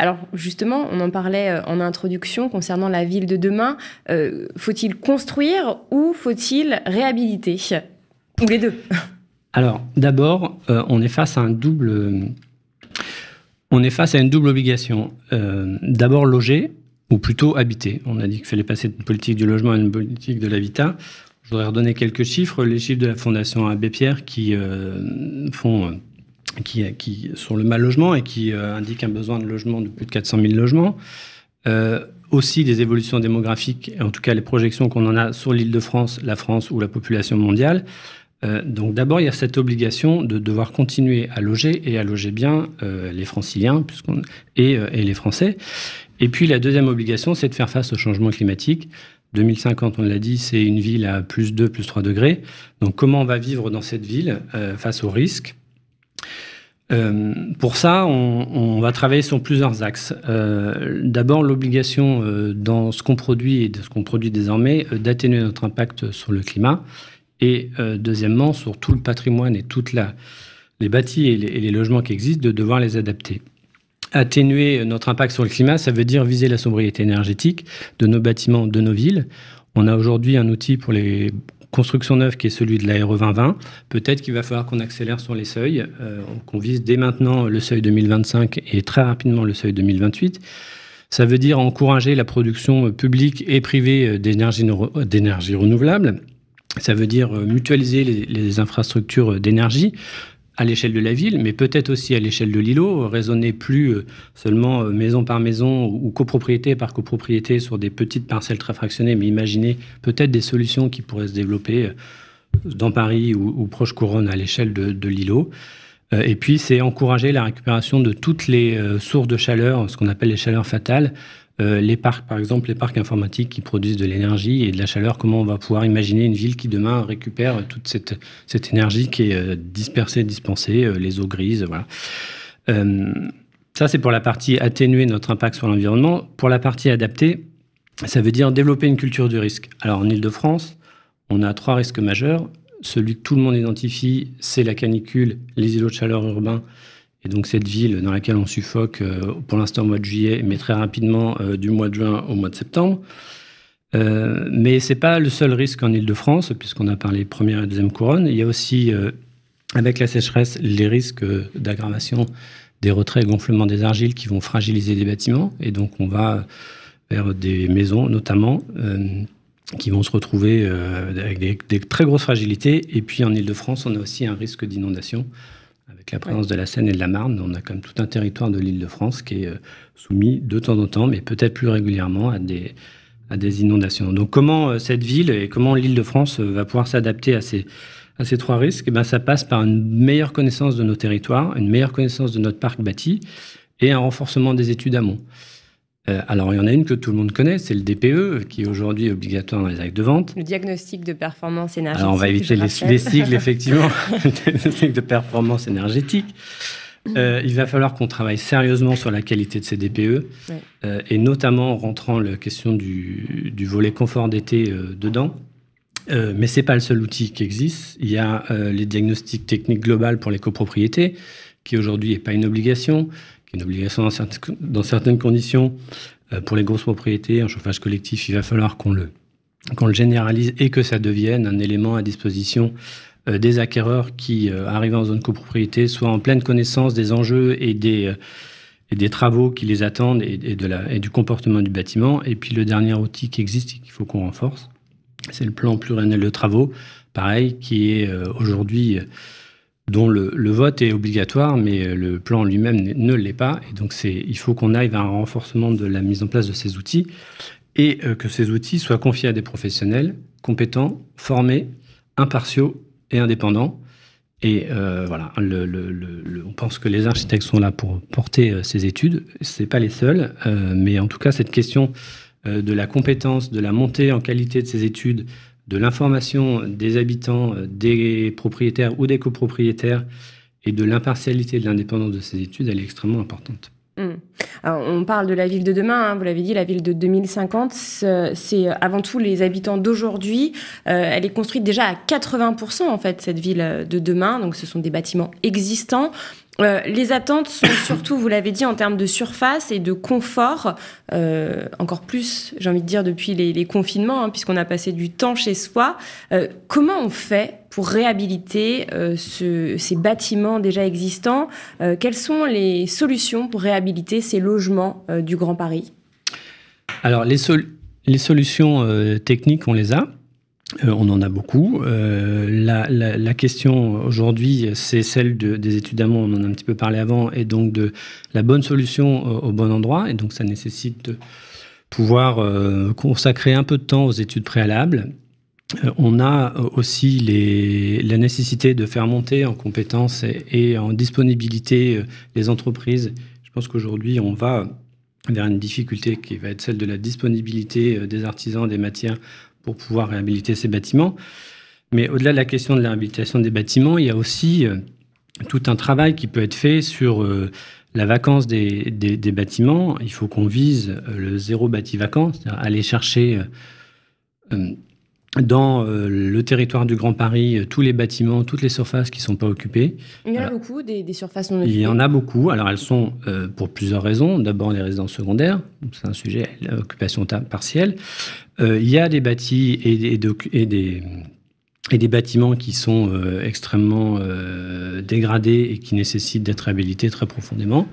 Alors justement, on en parlait en introduction concernant la ville de demain. Faut-il construire ou faut-il réhabiliter? Ou les deux? Alors d'abord, on est face à une double obligation. D'abord loger, ou plutôt habiter. On a dit qu'il fallait passer d'une politique du logement à une politique de l'habitat. Je voudrais redonner quelques chiffres. Les chiffres de la Fondation Abbé Pierre qui sur le mal logement et qui indiquent un besoin de logement de plus de 400 000 logements. Aussi des évolutions démographiques, en tout cas les projections qu'on en a sur l'Île-de-France, la France ou la population mondiale. Donc d'abord, il y a cette obligation de devoir continuer à loger et à loger bien les franciliens et les Français. Et puis la deuxième obligation, c'est de faire face au changement climatique. 2050, on l'a dit, c'est une ville à plus 2, plus 3 degrés. Donc comment on va vivre dans cette ville face aux risques? Pour ça, on va travailler sur plusieurs axes. D'abord, l'obligation dans ce qu'on produit et de ce qu'on produit désormais d'atténuer notre impact sur le climat. Et deuxièmement, sur tout le patrimoine et toutes les bâtis et les logements qui existent, de devoir les adapter. Atténuer notre impact sur le climat, ça veut dire viser la sobriété énergétique de nos bâtiments, de nos villes. On a aujourd'hui un outil pour les constructions neuves qui est celui de la RE 2020. Peut-être qu'il va falloir qu'on accélère sur les seuils, qu'on vise dès maintenant le seuil 2025 et très rapidement le seuil 2028. Ça veut dire encourager la production publique et privée d'énergie renouvelable. Ça veut dire mutualiser les infrastructures d'énergie à l'échelle de la ville, mais peut-être aussi à l'échelle de l'îlot, raisonner plus seulement maison par maison ou copropriété par copropriété sur des petites parcelles très fractionnées, mais imaginer peut-être des solutions qui pourraient se développer dans Paris ou proche couronne à l'échelle de l'îlot. Et puis, c'est encourager la récupération de toutes les sources de chaleur, ce qu'on appelle les chaleurs fatales. Les parcs, par exemple, les parcs informatiques qui produisent de l'énergie et de la chaleur, comment on va pouvoir imaginer une ville qui, demain, récupère toute cette énergie qui est dispersée, dispensée, les eaux grises, voilà. Ça, c'est pour la partie atténuer notre impact sur l'environnement. Pour la partie adapter, ça veut dire développer une culture du risque. Alors, en Île-de-France, on a 3 risques majeurs. Celui que tout le monde identifie, c'est la canicule, les îlots de chaleur urbains. Et donc cette ville dans laquelle on suffoque pour l'instant au mois de juillet, mais très rapidement du mois de juin au mois de septembre. Mais ce n'est pas le seul risque en Île-de-France, puisqu'on a parlé première et deuxième couronne. Il y a aussi, avec la sécheresse, les risques d'aggravation des retraits et gonflements des argiles qui vont fragiliser des bâtiments. Et donc on va vers des maisons notamment qui vont se retrouver avec des très grosses fragilités. Et puis en Île-de-France, on a aussi un risque d'inondation. Avec la présence de la Seine et de la Marne, on a quand même tout un territoire de l'Île-de-France qui est soumis de temps en temps, mais peut-être plus régulièrement, à des inondations. Donc comment cette ville et comment l'Île-de-France va pouvoir s'adapter à ces 3 risques? Eh bien, ça passe par une meilleure connaissance de nos territoires, une meilleure connaissance de notre parc bâti et un renforcement des études amont. Alors, il y en a une que tout le monde connaît, c'est le DPE, qui est aujourd'hui obligatoire dans les actes de vente. Le diagnostic de performance énergétique. Alors, on va éviter les sigles, effectivement. Le diagnostic de performance énergétique. Il va falloir qu'on travaille sérieusement sur la qualité de ces DPE, et notamment en rentrant la question du volet confort d'été dedans. Mais ce n'est pas le seul outil qui existe. Il y a les diagnostics techniques globales pour les copropriétés, qui aujourd'hui n'est pas une obligation, qui est une obligation dans certaines conditions. Pour les grosses propriétés, en chauffage collectif, il va falloir qu'on le généralise et que ça devienne un élément à disposition des acquéreurs qui, arrivant en zone copropriété, soient en pleine connaissance des enjeux et et des travaux qui les attendent et du comportement du bâtiment. Et puis le dernier outil qui existe et qu'il faut qu'on renforce, c'est le plan pluriannuel de travaux, pareil, qui est aujourd'hui, dont le vote est obligatoire, mais le plan lui-même ne l'est pas. Et donc il faut qu'on aille vers un renforcement de la mise en place de ces outils et que ces outils soient confiés à des professionnels compétents, formés, impartiaux et indépendants. Et voilà, on pense que les architectes sont là pour porter ces études. Ce n'est pas les seuls, mais en tout cas, cette question de la compétence, de la montée en qualité de ces études, de l'information des habitants, des propriétaires ou des copropriétaires, et de l'impartialité et de l'indépendance de ces études, elle est extrêmement importante. Alors, on parle de la ville de demain, vous l'avez dit, la ville de 2050, c'est avant tout les habitants d'aujourd'hui. Elle est construite déjà à 80%, en fait, cette ville de demain. Donc, ce sont des bâtiments existants. Les attentes sont surtout, vous l'avez dit, en termes de surface et de confort, encore plus, j'ai envie de dire, depuis les confinements, puisqu'on a passé du temps chez soi. Comment on fait pour réhabiliter ces bâtiments déjà existants? Quelles sont les solutions pour réhabiliter ces logements du Grand Paris? Alors, les solutions techniques, on les a. On en a beaucoup. La question aujourd'hui, c'est celle des études amont, on en a un petit peu parlé avant, et donc de la bonne solution au bon endroit. Et donc, ça nécessite de pouvoir consacrer un peu de temps aux études préalables. On a aussi la nécessité de faire monter en compétences et en disponibilité les entreprises. Je pense qu'aujourd'hui, on va vers une difficulté qui va être celle de la disponibilité des artisans, des matières, pour pouvoir réhabiliter ces bâtiments. Mais au-delà de la question de la réhabilitation des bâtiments, il y a aussi tout un travail qui peut être fait sur la vacance des bâtiments. Il faut qu'on vise le zéro bâti vacant, c'est-à-dire aller chercher dans le territoire du Grand Paris tous les bâtiments, toutes les surfaces qui ne sont pas occupées. Il y en a beaucoup, des surfaces non occupées. Il y en a beaucoup. Alors, elles sont pour plusieurs raisons. D'abord, les résidences secondaires. C'est un sujet, l'occupation partielle. Il y a des bâtis et des bâtiments qui sont extrêmement dégradés et qui nécessitent d'être réhabilités très profondément.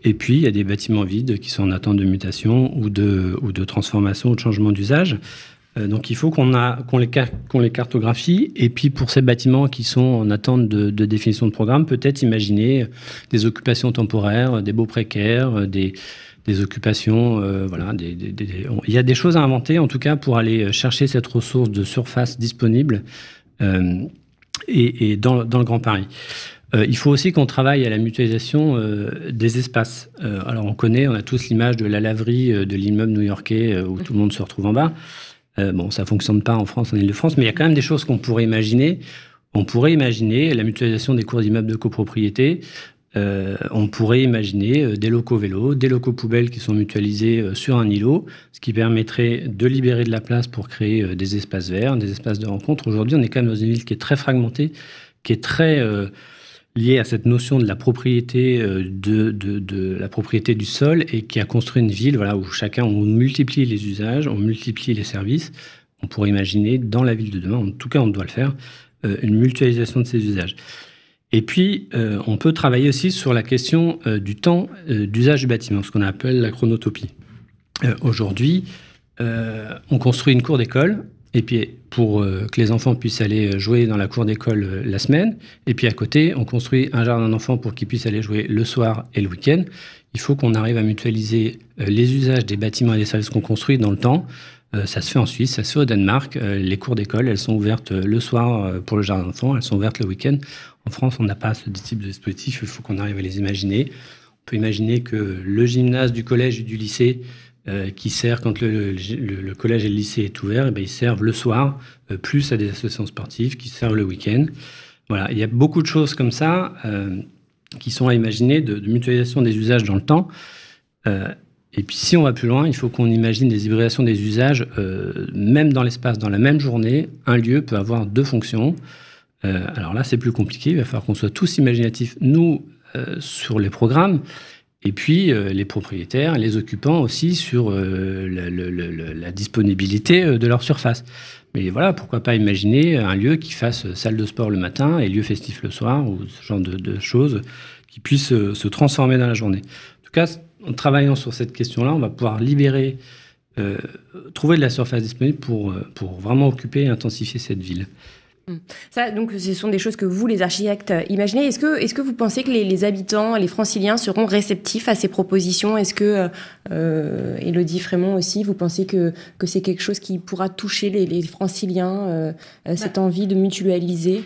Et puis, il y a des bâtiments vides qui sont en attente de mutation ou de transformation ou de changement d'usage. Donc, il faut qu'on les cartographie. Et puis, pour ces bâtiments qui sont en attente de définition de programme, peut-être imaginer des occupations temporaires, des baux précaires, des occupations. Voilà, il y a des choses à inventer, en tout cas, pour aller chercher cette ressource de surface disponible et dans le Grand Paris. Il faut aussi qu'on travaille à la mutualisation des espaces. Alors, on a tous l'image de la laverie de l'immeuble new-yorkais où tout le monde se retrouve en bas. Bon, ça ne fonctionne pas en France, en Ile-de-France, mais il y a quand même des choses qu'on pourrait imaginer. On pourrait imaginer la mutualisation des cours d'immeubles de copropriété. On pourrait imaginer des locaux vélos, des locaux poubelles qui sont mutualisés sur un îlot, ce qui permettrait de libérer de la place pour créer des espaces verts, des espaces de rencontre. Aujourd'hui, on est quand même dans une ville qui est très fragmentée, qui est très liée à cette notion de la propriété, de la propriété du sol, et qui a construit une ville voilà, où on multiplie les usages, on multiplie les services. On pourrait imaginer dans la ville de demain, en tout cas on doit le faire, une mutualisation de ces usages. Et puis, on peut travailler aussi sur la question du temps d'usage du bâtiment, ce qu'on appelle la chronotopie. Aujourd'hui, on construit une cour d'école, et puis pour que les enfants puissent aller jouer dans la cour d'école la semaine, et puis à côté, on construit un jardin d'enfants pour qu'ils puissent aller jouer le soir et le week-end. Il faut qu'on arrive à mutualiser les usages des bâtiments et des services qu'on construit dans le temps. Ça se fait en Suisse, ça se fait au Danemark. Les cours d'école, elles sont ouvertes le soir pour le jardin d'enfants, elles sont ouvertes le week-end. En France, on n'a pas ce type de dispositif, il faut qu'on arrive à les imaginer. On peut imaginer que le gymnase du collège et du lycée, qui sert quand le collège et le lycée est ouvert, ils servent le soir, plus à des associations sportives qui servent le week-end. Voilà, il y a beaucoup de choses comme ça qui sont à imaginer, de mutualisation des usages dans le temps. Et puis, si on va plus loin, il faut qu'on imagine des hybridations des usages, même dans l'espace, dans la même journée. Un lieu peut avoir deux fonctions. Alors là, c'est plus compliqué. Il va falloir qu'on soit tous imaginatifs, nous, sur les programmes, et puis les propriétaires, les occupants aussi, sur la disponibilité de leur surface. Mais voilà, pourquoi pas imaginer un lieu qui fasse salle de sport le matin et lieu festif le soir, ou ce genre de choses qui puissent se transformer dans la journée. En tout cas, en travaillant sur cette question-là, on va pouvoir libérer, trouver de la surface disponible pour vraiment occuper et intensifier cette ville. Ça, donc, ce sont des choses que vous, les architectes, imaginez. Est-ce que vous pensez que les habitants, les franciliens seront réceptifs à ces propositions? Est-ce que, Élodie Frémont aussi, vous pensez que c'est quelque chose qui pourra toucher les franciliens, cette envie de mutualiser?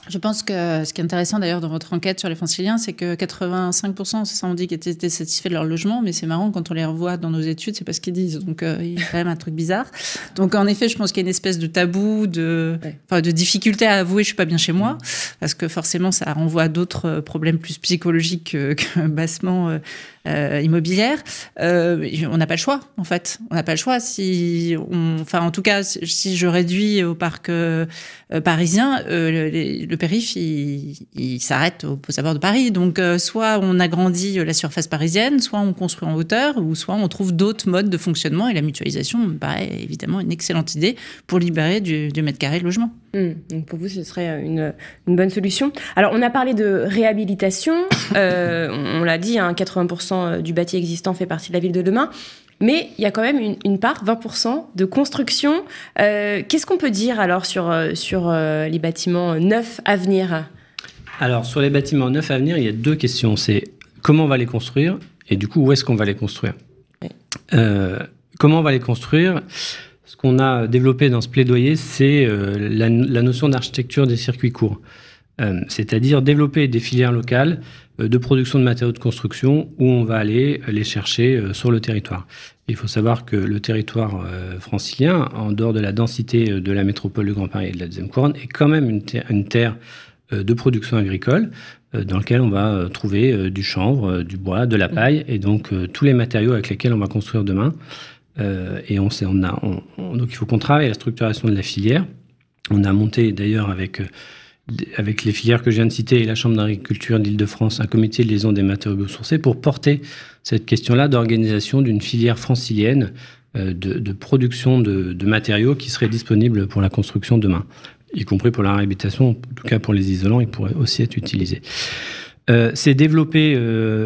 Je pense que ce qui est intéressant d'ailleurs dans votre enquête sur les franciliens, c'est que 85%, c'est ça, on dit qu'ils étaient satisfaits de leur logement, mais c'est marrant quand on les revoit dans nos études, c'est pas ce qu'ils disent. Donc il y a quand même un truc bizarre. Donc en effet, je pense qu'il y a une espèce de tabou, de difficulté à avouer je suis pas bien chez moi, parce que forcément ça renvoie à d'autres problèmes plus psychologiques que bassement immobilière. On n'a pas le choix, en fait. On n'a pas le choix. En tout cas, si je réduis au parc parisien, le périph', il s'arrête aux abords de Paris. Donc, soit on agrandit la surface parisienne, soit on construit en hauteur, ou soit on trouve d'autres modes de fonctionnement. Et la mutualisation me paraît évidemment une excellente idée pour libérer du mètre carré de logement. Donc pour vous, ce serait une bonne solution. Alors, on a parlé de réhabilitation. On l'a dit, 80% du bâti existant fait partie de la ville de demain. Mais il y a quand même une part, 20%, de construction. Qu'est-ce qu'on peut dire alors sur les bâtiments neufs à venir? Alors, sur les bâtiments neufs à venir, il y a deux questions. C'est comment on va les construire et du coup, où est-ce qu'on va les construire? Comment on va les construire? Ce qu'on a développé dans ce plaidoyer, c'est la notion d'architecture des circuits courts. C'est-à-dire développer des filières locales de production de matériaux de construction où on va aller les chercher sur le territoire. Il faut savoir que le territoire francilien, en dehors de la densité de la métropole de Grand Paris et de la deuxième couronne, est quand même une terre de production agricole dans laquelle on va trouver du chanvre, du bois, de la paille et donc tous les matériaux avec lesquels on va construire demain. Donc il faut qu'on travaille à la structuration de la filière. On a monté d'ailleurs avec les filières que je viens de citer et la Chambre d'agriculture d'Île-de-France un comité de liaison des matériaux biosourcés pour porter cette question-là d'organisation d'une filière francilienne de production de matériaux qui seraient disponibles pour la construction demain, y compris pour la réhabilitation, en tout cas pour les isolants, ils pourraient aussi être utilisés. C'est développer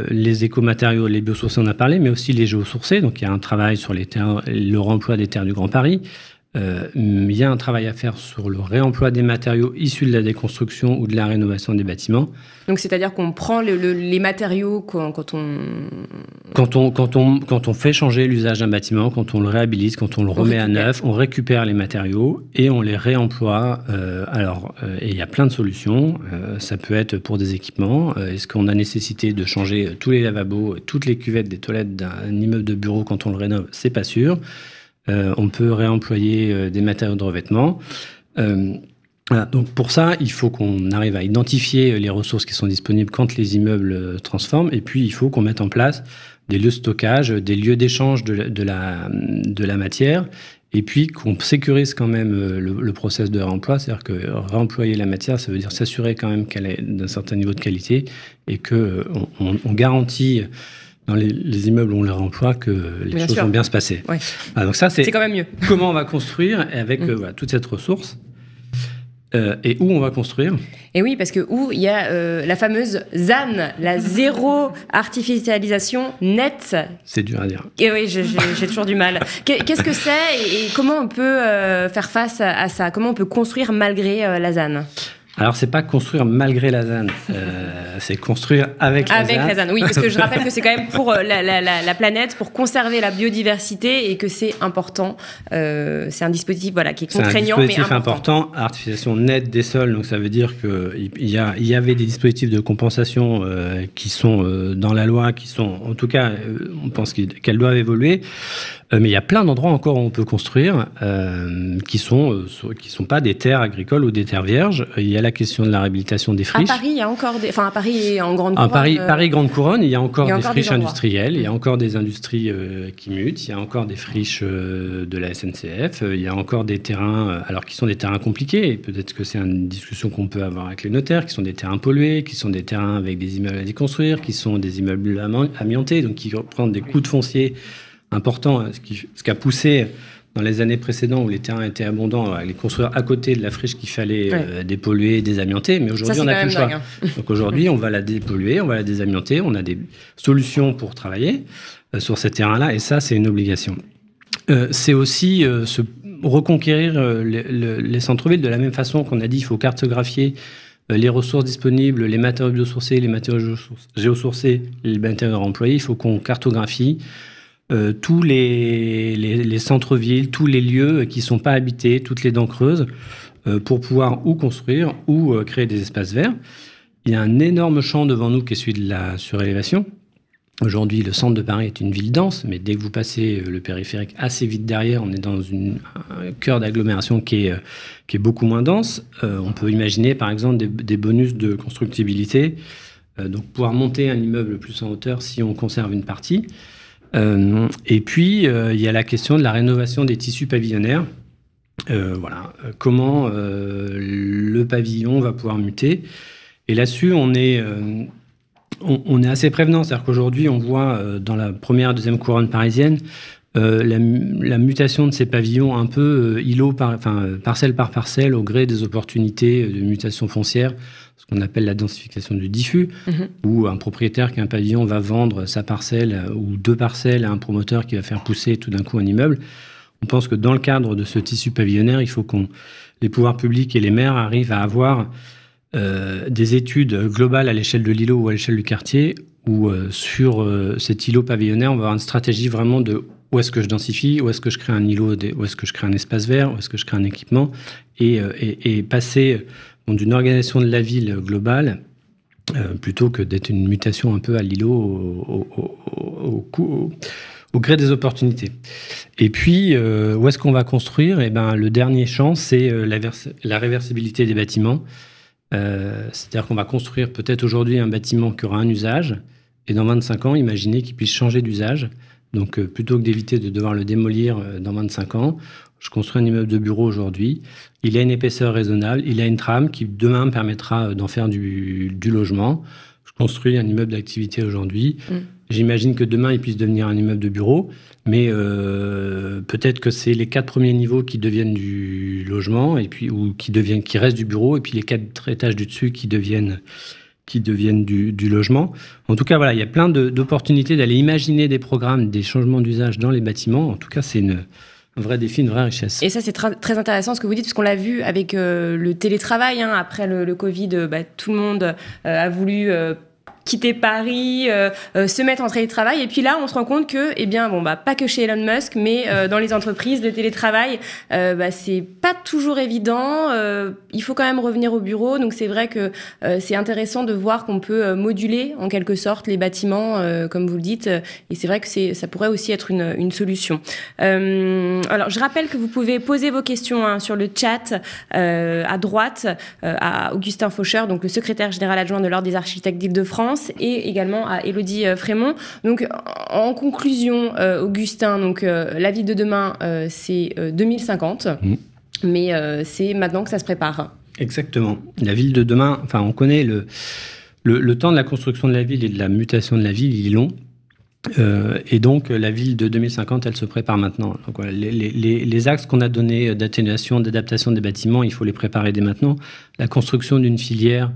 les écomatériaux, les biosourcés, on a parlé, mais aussi les géosourcés. Donc, il y a un travail sur le réemploi des terres du Grand Paris. Il y a un travail à faire sur le réemploi des matériaux issus de la déconstruction ou de la rénovation des bâtiments. Donc, c'est-à-dire qu'on prend les matériaux quand on fait changer l'usage d'un bâtiment, quand on le réhabilite, quand on le remet à neuf, on récupère les matériaux et on les réemploie. Et il y a plein de solutions. Ça peut être pour des équipements. Est-ce qu'on a nécessité de changer tous les lavabos, toutes les cuvettes des toilettes d'un immeuble de bureau quand on le rénove? C'est pas sûr. On peut réemployer des matériaux de revêtement. Voilà. Donc pour ça, il faut qu'on arrive à identifier les ressources qui sont disponibles quand les immeubles transforment. Et puis, il faut qu'on mette en place des lieux de stockage, des lieux d'échange de la matière. Et puis qu'on sécurise quand même le process de réemploi. C'est-à-dire que réemployer la matière, ça veut dire s'assurer quand même qu'elle est d'un certain niveau de qualité et qu'on garantit dans les immeubles où on les réemploie que les choses vont bien se passer. Ouais. Voilà, donc ça, c'est quand même mieux. Comment on va construire avec toute cette ressource et où on va construire. Et oui, parce que où il y a la fameuse ZAN, la zéro artificialisation nette. C'est dur à dire. Et oui, j'ai toujours du mal. Qu'est-ce que c'est et comment on peut faire face à ça? Comment on peut construire malgré la ZAN? Alors, c'est pas construire malgré la ZAN, c'est construire avec la ZAN. Avec la ZAN, oui, parce que je rappelle que c'est quand même pour la planète, pour conserver la biodiversité et que c'est important. C'est un dispositif qui est contraignant, mais important. C'est un dispositif important, artificialisation nette des sols, donc ça veut dire qu'il y avait des dispositifs de compensation qui sont dans la loi, qui sont, en tout cas, on pense qu'elles doivent évoluer. Mais il y a plein d'endroits encore où on peut construire qui sont pas des terres agricoles ou des terres vierges. Il y a la question de la réhabilitation des friches. À Paris, il y a encore à Paris et en Grande Couronne. Paris Grande Couronne, il y a encore des friches industrielles, il y a encore des industries qui mutent, il y a encore des friches de la SNCF, il y a encore des terrains, alors qui sont des terrains compliqués, et peut-être que c'est une discussion qu'on peut avoir avec les notaires, qui sont des terrains pollués, qui sont des terrains avec des immeubles à déconstruire, qui sont des immeubles amiantés, donc qui représentent des coûts de foncier important, ce qui a poussé Dans les années précédentes où les terrains étaient abondants, à les construire à côté de la friche qu'il fallait dépolluer, désamianter. Mais aujourd'hui, on n'a plus le choix. Donc aujourd'hui, on va la dépolluer, on va la désamianter. On a des solutions pour travailler sur ces terrains-là. Et ça, c'est une obligation. C'est aussi se reconquérir les centres-villes de la même façon qu'on a dit, il faut cartographier les ressources disponibles, les matériaux biosourcés, les matériaux géosourcés, les matériaux employés. Il faut qu'on cartographie tous les centres-villes, tous les lieux qui ne sont pas habités, toutes les dents creuses, pour pouvoir ou construire ou créer des espaces verts. Il y a un énorme champ devant nous qui est celui de la surélévation. Aujourd'hui, le centre de Paris est une ville dense, mais dès que vous passez le périphérique assez vite derrière, on est dans un cœur d'agglomération qui est beaucoup moins dense. On peut imaginer, par exemple, des bonus de constructibilité, donc pouvoir monter un immeuble plus en hauteur si on conserve une partie. Et puis, il y a la question de la rénovation des tissus pavillonnaires. Comment le pavillon va pouvoir muter. Et là-dessus, on est assez prévenant. C'est-à-dire qu'aujourd'hui, on voit dans la première et deuxième couronne parisienne la mutation de ces pavillons un peu parcelle par parcelle au gré des opportunités de mutation foncière, ce qu'on appelle la densification du diffus, où un propriétaire qui a un pavillon va vendre sa parcelle ou 2 parcelles à un promoteur qui va faire pousser tout d'un coup un immeuble. On pense que dans le cadre de ce tissu pavillonnaire, il faut que les pouvoirs publics et les maires arrivent à avoir des études globales à l'échelle de l'îlot ou à l'échelle du quartier, où sur cet îlot pavillonnaire, on va avoir une stratégie vraiment de où est-ce que je densifie, où est-ce que je crée un îlot, où est-ce que je crée un espace vert, où est-ce que je crée un équipement, et passer d'une organisation de la ville globale plutôt que d'être une mutation un peu à l'îlot au gré des opportunités. Et puis, où est-ce qu'on va construire ? Le dernier champ, c'est la réversibilité des bâtiments. C'est-à-dire qu'on va construire peut-être aujourd'hui un bâtiment qui aura un usage, et dans 25 ans, imaginez qu'il puisse changer d'usage. Donc, plutôt que d'éviter de devoir le démolir dans 25 ans, je construis un immeuble de bureau aujourd'hui. Il a une épaisseur raisonnable, il a une trame qui demain permettra d'en faire du logement. Je construis un immeuble d'activité aujourd'hui. J'imagine que demain, il puisse devenir un immeuble de bureau, mais peut-être que c'est les 4 premiers niveaux qui deviennent du logement, et puis, qui restent du bureau, et puis les 4 étages du dessus qui deviennent du logement. En tout cas, voilà, il y a plein d'opportunités d'aller imaginer des programmes, des changements d'usage dans les bâtiments. En tout cas, c'est un vrai défi, une vraie richesse. Et ça, c'est très intéressant ce que vous dites, parce qu'on l'a vu avec le télétravail. Après le Covid, tout le monde a voulu quitter Paris, se mettre en télétravail. Et puis là, on se rend compte que, pas que chez Elon Musk, mais dans les entreprises, le télétravail, c'est pas toujours évident. Il faut quand même revenir au bureau. Donc, c'est vrai que c'est intéressant de voir qu'on peut moduler, en quelque sorte, les bâtiments, comme vous le dites. Et c'est vrai que ça pourrait aussi être une solution. Alors, je rappelle que vous pouvez poser vos questions sur le chat à droite à Augustin Faucheur, donc le secrétaire général adjoint de l'Ordre des architectes d'Île-de-France, et également à Élodie Frémont. Donc, en conclusion, Augustin, la ville de demain, c'est 2050, mais c'est maintenant que ça se prépare. Exactement. La ville de demain, on connaît le temps de la construction de la ville et de la mutation de la ville, il est long. Et donc, la ville de 2050, elle se prépare maintenant. Donc, voilà, les axes qu'on a donnés d'atténuation, d'adaptation des bâtiments, il faut les préparer dès maintenant. La construction d'une filière,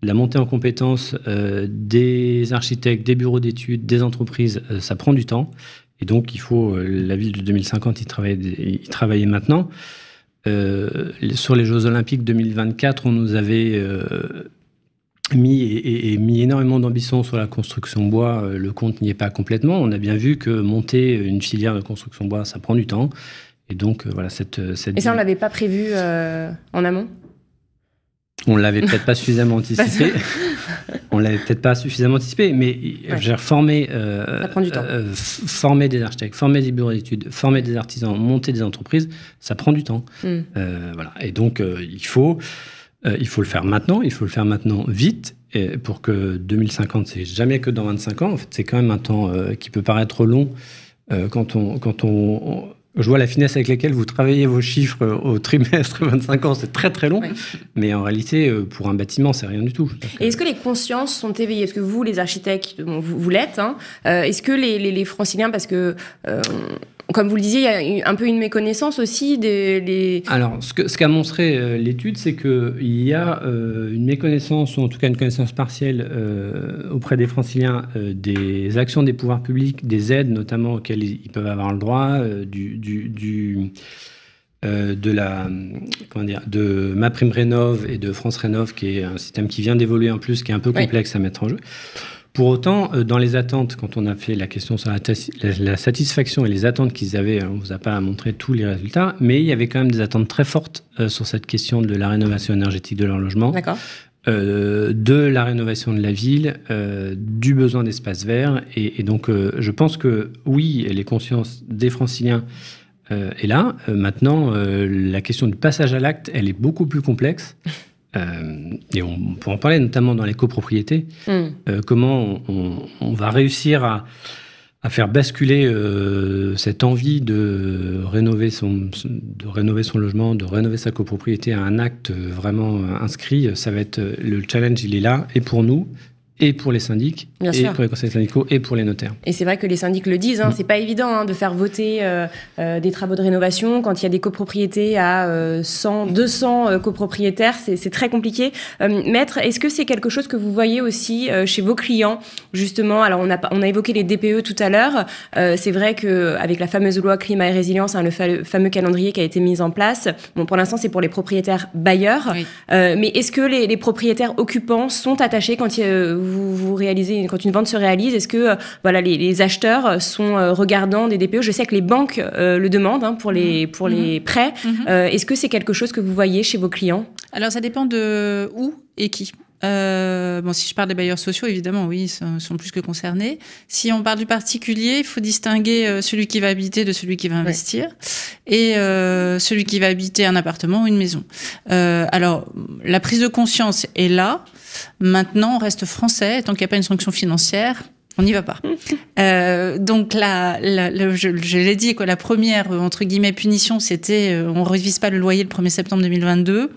la montée en compétences des architectes, des bureaux d'études, des entreprises, ça prend du temps. Et donc, il faut, la ville de 2050, y travailler maintenant. Sur les Jeux Olympiques 2024, on nous avait mis énormément d'ambition sur la construction bois. Le compte n'y est pas complètement. On a bien vu que monter une filière de construction bois, ça prend du temps. Et donc, voilà, cette Et ça, on ne l'avait pas prévu en amont ? On l'avait peut-être pas suffisamment anticipé. Mais former des architectes, former des bureaux d'études, former des artisans, monter des entreprises, ça prend du temps. Voilà. Et donc, il faut le faire maintenant. Il faut le faire maintenant vite, pour que 2050, c'est jamais que dans 25 ans. En fait, c'est quand même un temps qui peut paraître long je vois la finesse avec laquelle vous travaillez vos chiffres au trimestre, 25 ans, c'est très très long. Oui. Mais en réalité, pour un bâtiment, c'est rien du tout. Et est-ce que les consciences sont éveillées ? Est-ce que vous, les architectes, vous l'êtes, est-ce que les franciliens, parce que comme vous le disiez, il y a un peu une méconnaissance aussi des... Alors, ce qu'a montré l'étude, c'est qu'il y a une méconnaissance, ou en tout cas une connaissance partielle auprès des Franciliens des actions des pouvoirs publics, des aides notamment auxquelles ils peuvent avoir le droit, de MaPrimeRénov et de France Rénov, qui est un système qui vient d'évoluer en plus, qui est un peu complexe à mettre en jeu. Pour autant, dans les attentes, quand on a fait la question sur la satisfaction et les attentes qu'ils avaient, on ne vous a pas montré tous les résultats, mais il y avait quand même des attentes très fortes sur cette question de la rénovation énergétique de leur logement, de la rénovation de la ville, du besoin d'espaces verts. Et donc, je pense que oui, les consciences des Franciliens est là. Maintenant, la question du passage à l'acte, elle est beaucoup plus complexe. Et on peut en parler notamment dans les copropriétés. Comment on va réussir à faire basculer cette envie de rénover son logement, de rénover sa copropriété à un acte vraiment inscrit. Ça va être le challenge, il est là, et pour nous, et pour les syndics, pour les conseils syndicaux, et pour les notaires. Et c'est vrai que les syndics le disent, c'est pas évident de faire voter des travaux de rénovation quand il y a des copropriétés à 100, 200 copropriétaires, c'est très compliqué. Maître, est-ce que c'est quelque chose que vous voyez aussi chez vos clients, justement? Alors on a évoqué les DPE tout à l'heure, c'est vrai qu'avec la fameuse loi climat et résilience, le fameux calendrier qui a été mis en place, bon, pour l'instant c'est pour les propriétaires bailleurs, mais est-ce que les propriétaires occupants sont attachés quand vous réalisez, quand une vente se réalise, est-ce que les acheteurs sont regardants des DPE? Je sais que les banques le demandent pour les prêts. Est-ce que c'est quelque chose que vous voyez chez vos clients? Alors ça dépend de où et qui. Si je parle des bailleurs sociaux, évidemment, oui, ils sont plus que concernés. Si on parle du particulier, il faut distinguer celui qui va habiter de celui qui va investir et celui qui va habiter un appartement ou une maison. Alors, la prise de conscience est là. Maintenant, on reste français. Tant qu'il n'y a pas une sanction financière, on n'y va pas. Donc je l'ai dit, la première, entre guillemets, punition, c'était on ne révise pas le loyer le 1er septembre 2022.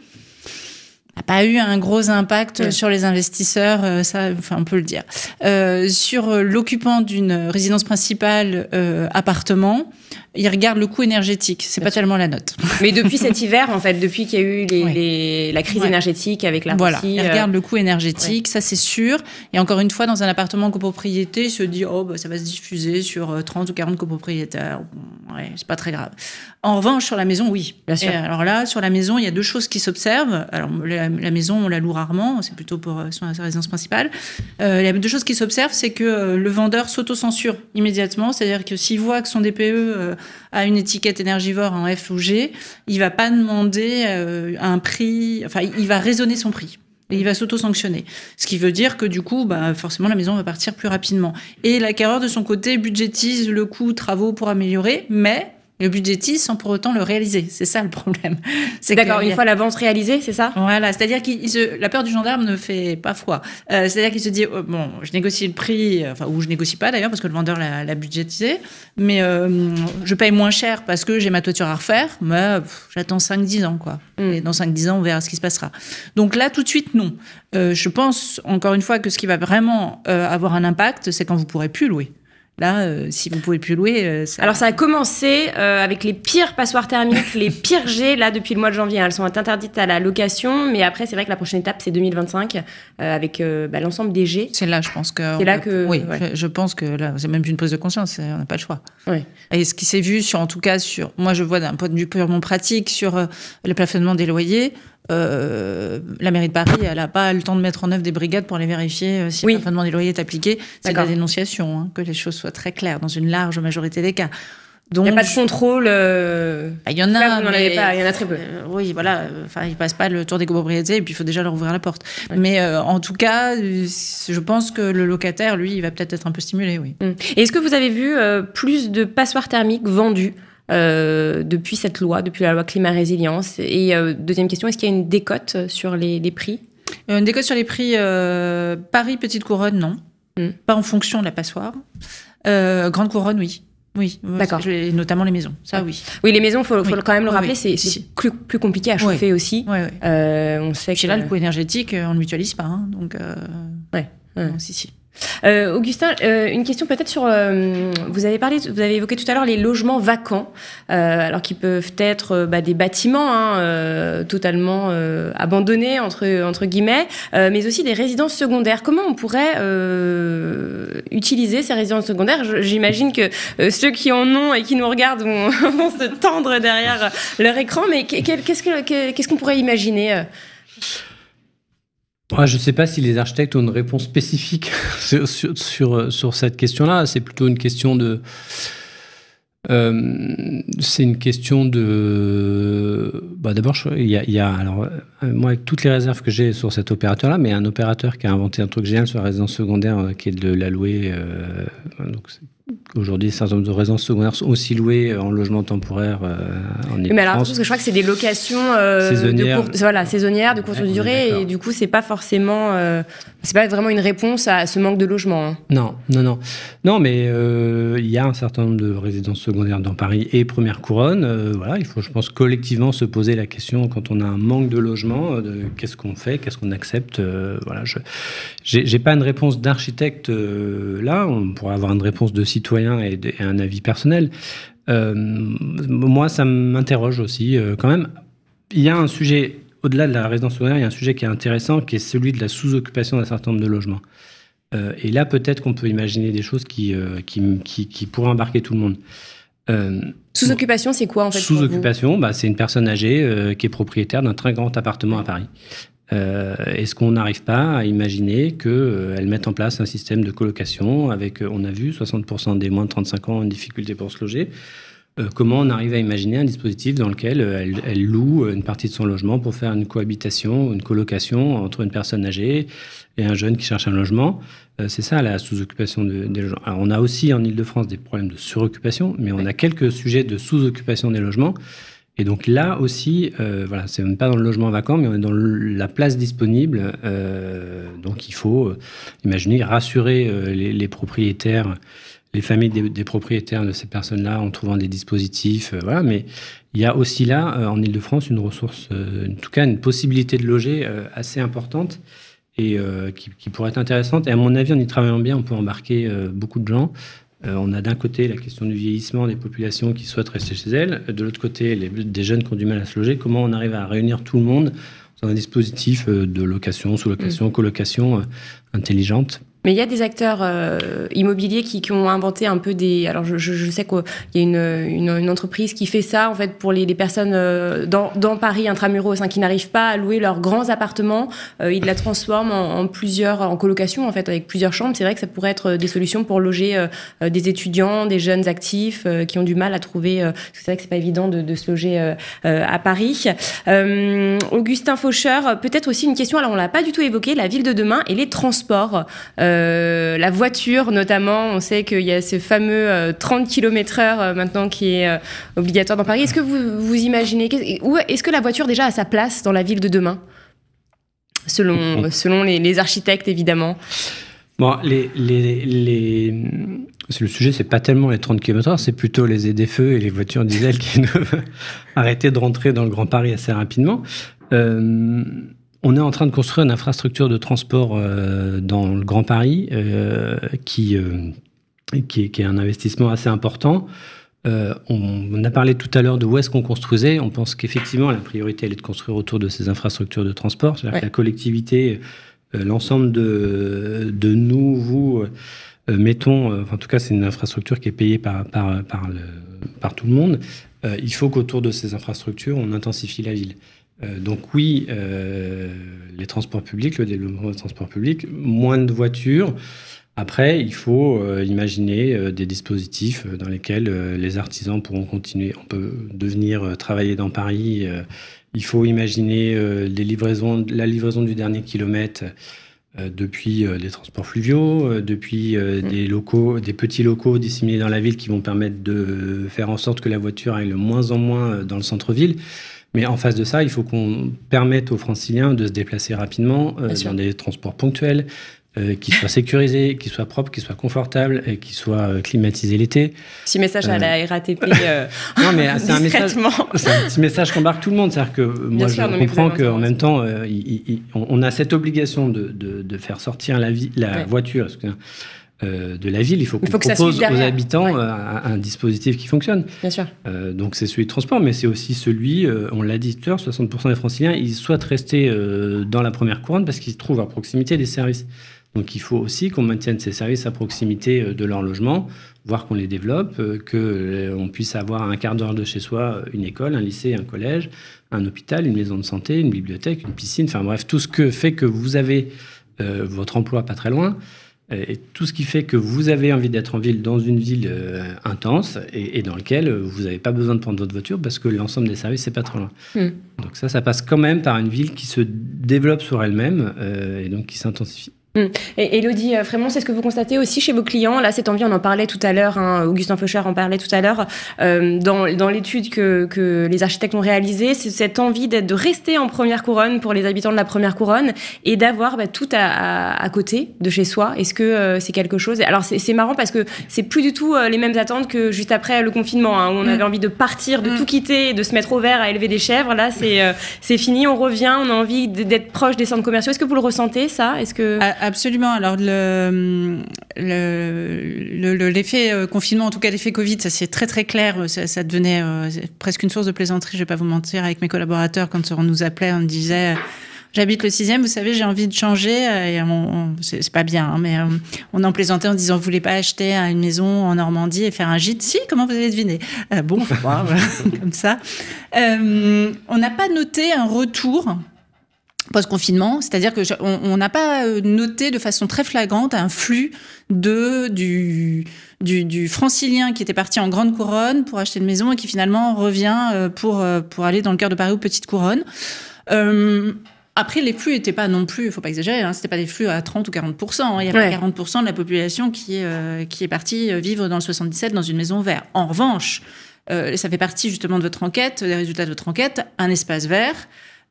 N'a pas eu un gros impact sur les investisseurs, ça, on peut le dire. Sur l'occupant d'une résidence principale, appartement, il regarde le coût énergétique, c'est pas tellement la note. Mais depuis cet hiver, en fait, depuis qu'il y a eu la crise énergétique avec la Russie... il regarde le coût énergétique, ça c'est sûr. Et encore une fois, dans un appartement copropriété, il se dit ça va se diffuser sur 30 ou 40 copropriétaires. C'est pas très grave. En revanche, sur la maison, oui. Bien sûr. Alors là, sur la maison, il y a deux choses qui s'observent. Alors la maison, on la loue rarement, c'est plutôt pour sa résidence principale. Il y a deux choses qui s'observent, c'est que le vendeur s'auto-censure immédiatement, c'est-à-dire que s'il voit que son DPE a une étiquette énergivore en F ou G, il va pas demander un prix, il va raisonner son prix. Et il va s'auto-sanctionner. Ce qui veut dire que du coup, forcément, la maison va partir plus rapidement. Et l'acquéreur, de son côté, budgétise le coût travaux pour améliorer, mais le budgétise sans pour autant le réaliser. C'est ça le problème. D'accord, une fois la vente réalisée, c'est ça? Voilà, c'est-à-dire la peur du gendarme ne fait pas foi. C'est-à-dire qu'il se dit, je négocie le prix, ou je négocie pas d'ailleurs, parce que le vendeur l'a budgétisé, mais je paye moins cher parce que j'ai ma toiture à refaire, mais j'attends 5-10 ans, quoi. Et dans 5-10 ans, on verra ce qui se passera. Donc là, tout de suite, non. Je pense, encore une fois, que ce qui va vraiment avoir un impact, c'est quand vous pourrez plus louer. Là, si vous pouvez plus louer... Alors, ça a commencé avec les pires passoires thermiques, les pires jets, là, depuis le mois de janvier. Elles sont interdites à la location, mais après, c'est vrai que la prochaine étape, c'est 2025, avec l'ensemble des jets. C'est là, je pense que... C'est là que... Oui, je pense que là, c'est même plus une prise de conscience, on n'a pas le choix. Oui. Et ce qui s'est vu, moi, je vois d'un point de vue purement pratique, sur le plafonnement des loyers... la mairie de Paris, elle n'a pas le temps de mettre en œuvre des brigades pour aller vérifier si le plafonnement des loyers est appliqué. C'est de la dénonciation, que les choses soient très claires dans une large majorité des cas. Donc, il n'y a pas de contrôle. Il y en a, mais il y en a très peu. Oui, voilà. Ils passent pas le tour des copropriétés et puis il faut déjà leur ouvrir la porte. Ouais. Mais en tout cas, je pense que le locataire, lui, il va peut-être être un peu stimulé, oui. Et est-ce que vous avez vu plus de passoires thermiques vendues depuis cette loi, depuis la loi climat résilience? Et deuxième question, est-ce qu'il y a une décote sur les prix? Une décote sur les prix, Paris, Petite Couronne, non. Pas en fonction de la passoire. Grande Couronne, oui. Oui, d'accord. Notamment les maisons, ça oui. Oui, les maisons, il faut quand même le rappeler, c'est plus compliqué à chauffer aussi. Oui. On sait que là, le coût énergétique, on ne le mutualise pas. Donc, ouais. Non, si. Augustin, une question peut-être sur... vous avez évoqué tout à l'heure les logements vacants, alors qui peuvent être des bâtiments totalement abandonnés, entre guillemets, mais aussi des résidences secondaires. Comment on pourrait utiliser ces résidences secondaires? J'imagine que ceux qui en ont et qui nous regardent vont se tendre derrière leur écran, mais qu'est-ce qu'on pourrait imaginer? Je ne sais pas si les architectes ont une réponse spécifique sur cette question-là. C'est plutôt une question de... c'est une question de... D'abord, il y a alors, moi, avec toutes les réserves que j'ai sur cet opérateur-là, mais un opérateur qui a inventé un truc génial sur la résidence secondaire, qui est de la louer. Donc, aujourd'hui, certains nombre de résidences secondaires sont aussi louées en logement temporaire en Ile-de-France. Mais alors, parce que je crois que c'est des locations saisonnières, de courte durée, et du coup, c'est pas forcément, c'est pas vraiment une réponse à ce manque de logement. Non, mais il y a un certain nombre de résidences secondaires dans Paris et Première Couronne. Il faut, je pense, collectivement se poser la question quand on a un manque de logement, de qu'est-ce qu'on fait, qu'est-ce qu'on accepte. J'ai pas une réponse d'architecte là. On pourrait avoir une réponse de citoyen et un avis personnel. Moi, ça m'interroge aussi quand même. Il y a un sujet, au-delà de la résidence secondaire, il y a un sujet qui est intéressant, qui est celui de la sous-occupation d'un certain nombre de logements. Et là, peut-être qu'on peut imaginer des choses qui pourraient embarquer tout le monde. Sous-occupation, c'est quoi en fait? Sous-occupation, c'est une personne âgée qui est propriétaire d'un très grand appartement à Paris. Est-ce qu'on n'arrive pas à imaginer qu'elle mette en place un système de colocation avec, on a vu, 60% des moins de 35 ans ont une difficulté pour se loger. Comment on arrive à imaginer un dispositif dans lequel elle loue une partie de son logement pour faire une cohabitation, une colocation entre une personne âgée et un jeune qui cherche un logement? C'est ça la sous-occupation des logements. Alors, on a aussi en Ile-de-France des problèmes de suroccupation, mais on a quelques sujets de sous-occupation des logements. Et donc là aussi, c'est même pas dans le logement vacant, mais on est dans la place disponible. Donc il faut imaginer rassurer les propriétaires, les familles des propriétaires de ces personnes-là en trouvant des dispositifs. Mais il y a aussi là, en Ile-de-France, une ressource, en tout cas une possibilité de loger assez importante et qui pourrait être intéressante. Et à mon avis, en y travaillant bien, on peut embarquer beaucoup de gens. On a d'un côté la question du vieillissement des populations qui souhaitent rester chez elles, de l'autre côté des jeunes qui ont du mal à se loger. Comment on arrive à réunir tout le monde dans un dispositif de location, sous-location, colocation intelligente? Mais il y a des acteurs immobiliers qui ont inventé un peu des... Alors, je sais qu'il y a une entreprise qui fait ça, en fait, pour les personnes dans Paris, intramuros, qui n'arrivent pas à louer leurs grands appartements. Ils la transforment en colocation, en fait, avec plusieurs chambres. C'est vrai que ça pourrait être des solutions pour loger des étudiants, des jeunes actifs qui ont du mal à trouver... parce que c'est vrai que c'est pas évident de se loger à Paris. Augustin Faucheur, peut-être aussi une question, alors on l'a pas du tout évoqué, la ville de demain et les transports. La voiture notamment, on sait qu'il y a ce fameux 30 km/h maintenant qui est obligatoire dans Paris. Est-ce que vous imaginez, est-ce que la voiture déjà a sa place dans la ville de demain, selon les architectes évidemment? Bon, le sujet, c'est pas tellement les 30 km/h, c'est plutôt les ZFE et les voitures diesel qui doivent arrêter de rentrer dans le Grand Paris assez rapidement. On est en train de construire une infrastructure de transport dans le Grand Paris qui est un investissement assez important. On a parlé tout à l'heure de où est-ce qu'on construisait. On pense qu'effectivement, la priorité, elle est de construire autour de ces infrastructures de transport. C'est-à-dire que la collectivité, l'ensemble de nous, vous, mettons... en tout cas, c'est une infrastructure qui est payée par tout le monde. Il faut qu'autour de ces infrastructures, on intensifie la ville. Donc oui, les transports publics, le développement des transports publics, moins de voitures. Après, il faut imaginer des dispositifs dans lesquels les artisans pourront continuer. On peut venir travailler dans Paris. Il faut imaginer la livraison du dernier kilomètre depuis des transports fluviaux, depuis des petits locaux disséminés dans la ville qui vont permettre de faire en sorte que la voiture aille de moins en moins dans le centre-ville. Mais en face de ça, il faut qu'on permette aux Franciliens de se déplacer rapidement dans des transports ponctuels, qui soit sécurisé, qui soit propre, qui soit confortable, et qui soit climatisé l'été. Petit message à la RATP. Non, mais c'est un petit message qu'embarque tout le monde. C'est-à-dire que moi, je comprends qu'en même temps, on a cette obligation de faire sortir la voiture de la ville. Il faut qu'on propose aux habitants un dispositif qui fonctionne. Bien sûr. Donc, c'est celui de transport, mais c'est aussi celui, on l'a dit tout à l'heure, 60% des Franciliens, ils souhaitent rester dans la première couronne parce qu'ils se trouvent à proximité des services. Donc, il faut aussi qu'on maintienne ces services à proximité de leur logement, voire qu'on les développe, qu'on puisse avoir à un quart d'heure de chez soi une école, un lycée, un collège, un hôpital, une maison de santé, une bibliothèque, une piscine, enfin bref, tout ce que fait que vous avez votre emploi pas très loin, et tout ce qui fait que vous avez envie d'être en ville, dans une ville intense, et dans laquelle vous n'avez pas besoin de prendre votre voiture parce que l'ensemble des services, c'est pas trop loin. Donc ça passe quand même par une ville qui se développe sur elle-même et donc qui s'intensifie. Et Élodie Frémont, c'est ce que vous constatez aussi chez vos clients? Là, cette envie, on en parlait tout à l'heure, Augustin Fauchard en parlait tout à l'heure, dans l'étude que les architectes ont réalisée, c'est cette envie de rester en première couronne pour les habitants de la première couronne et d'avoir tout à côté de chez soi. Est-ce que c'est quelque chose... Alors, c'est marrant parce que c'est plus du tout les mêmes attentes que juste après le confinement, où on avait envie de partir, de tout quitter, de se mettre au vert à élever des chèvres. Là, c'est fini, on revient, on a envie d'être proche des centres commerciaux. Est-ce que vous le ressentez, ça? Est-ce que... Absolument. Alors, l'effet confinement, en tout cas l'effet Covid, ça c'est très très clair. Ça devenait presque une source de plaisanterie, je ne vais pas vous mentir, avec mes collaborateurs. Quand on nous appelait, on me disait... J'habite le 6e, vous savez, j'ai envie de changer. Et c'est pas bien, mais on en plaisantait en disant, vous voulez pas acheter une maison en Normandie et faire un gîte? Si, comment vous allez deviner? Bon, voilà, comme ça. On n'a pas noté un retour post-confinement, c'est-à-dire qu'on n'a pas noté de façon très flagrante un flux du francilien qui était parti en grande couronne pour acheter une maison et qui finalement revient pour aller dans le cœur de Paris ou petite couronne. Après, les flux n'étaient pas non plus, il ne faut pas exagérer, c'était pas des flux à 30 ou 40%. Il y a pas 40% de la population qui est partie vivre dans le 77 dans une maison verte. En revanche, ça fait partie justement de votre enquête, des résultats de votre enquête, un espace vert,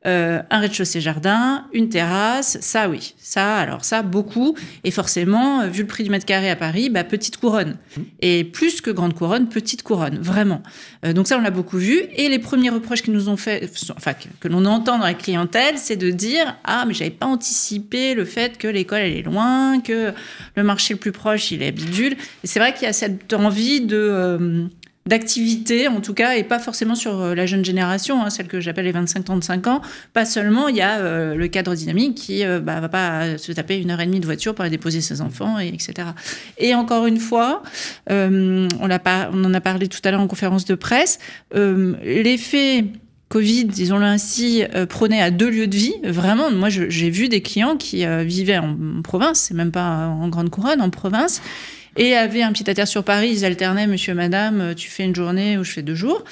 un rez-de-chaussée jardin, une terrasse, ça oui, ça beaucoup, et forcément, vu le prix du mètre carré à Paris, petite couronne, et plus que grande couronne, petite couronne, vraiment. Donc ça, on l'a beaucoup vu, et les premiers reproches qu'ils nous ont fait, que l'on entend dans la clientèle, c'est de dire mais j'avais pas anticipé le fait que l'école elle est loin, que le marché le plus proche il est bidule, et c'est vrai qu'il y a cette envie d'activité, en tout cas, et pas forcément sur la jeune génération, celle que j'appelle les 25-35 ans. Pas seulement, il y a le cadre dynamique qui va pas se taper 1h30 de voiture pour aller déposer ses enfants, etc. Et encore une fois, on en a parlé tout à l'heure en conférence de presse, l'effet Covid, disons-le ainsi, prenait à 2 lieux de vie. Vraiment, moi, j'ai vu des clients qui vivaient en province, c'est même pas en grande couronne, en province, et avaient un pied-à-terre sur Paris. Ils alternaient, monsieur, madame, tu fais une journée ou je fais 2 jours.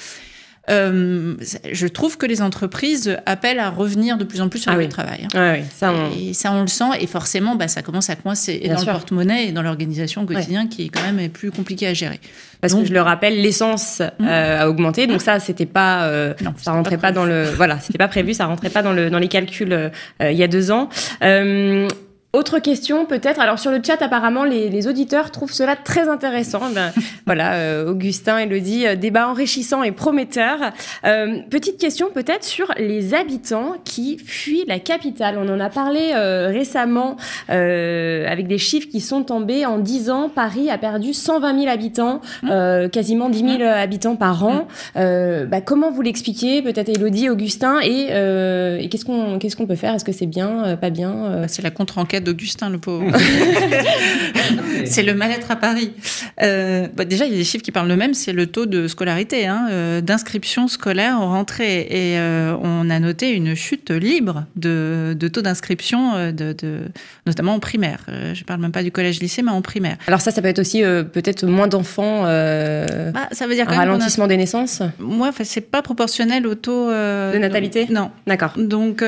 Je trouve que les entreprises appellent à revenir de plus en plus sur le travail. Oui, ça, Et ça, on le sent. Et forcément, ça commence à coincer dans le porte-monnaie et dans l'organisation quotidienne qui est quand même plus compliquée à gérer. Parce que je le rappelle, l'essence a augmenté. Donc ça, c'était pas, ça rentrait pas dans le, c'était pas prévu, ça rentrait pas dans les calculs il y a 2 ans. Autre question peut-être. Alors sur le chat, apparemment, les auditeurs trouvent cela très intéressant. Augustin, Élodie, débat enrichissant et prometteur. Petite question peut-être sur les habitants qui fuient la capitale. On en a parlé récemment avec des chiffres qui sont tombés. En 10 ans, Paris a perdu 120 000 habitants, quasiment 10 000 habitants par an. Comment vous l'expliquez, peut-être Élodie, Augustin, et qu'est-ce qu'on peut faire? Est-ce que c'est bien, pas bien? C'est la contre-enquête d'Augustin, le pauvre. C'est le mal-être à Paris. Déjà, il y a des chiffres qui parlent d'eux-mêmes, c'est le taux de scolarité, d'inscription scolaire en rentrée. Et on a noté une chute libre de taux d'inscription, notamment en primaire. Je ne parle même pas du collège-lycée, mais en primaire. Alors ça peut être aussi peut-être moins d'enfants, ça veut dire un ralentissement des naissances? Moi, c'est pas proportionnel au taux... de natalité? Non. D'accord. Donc, on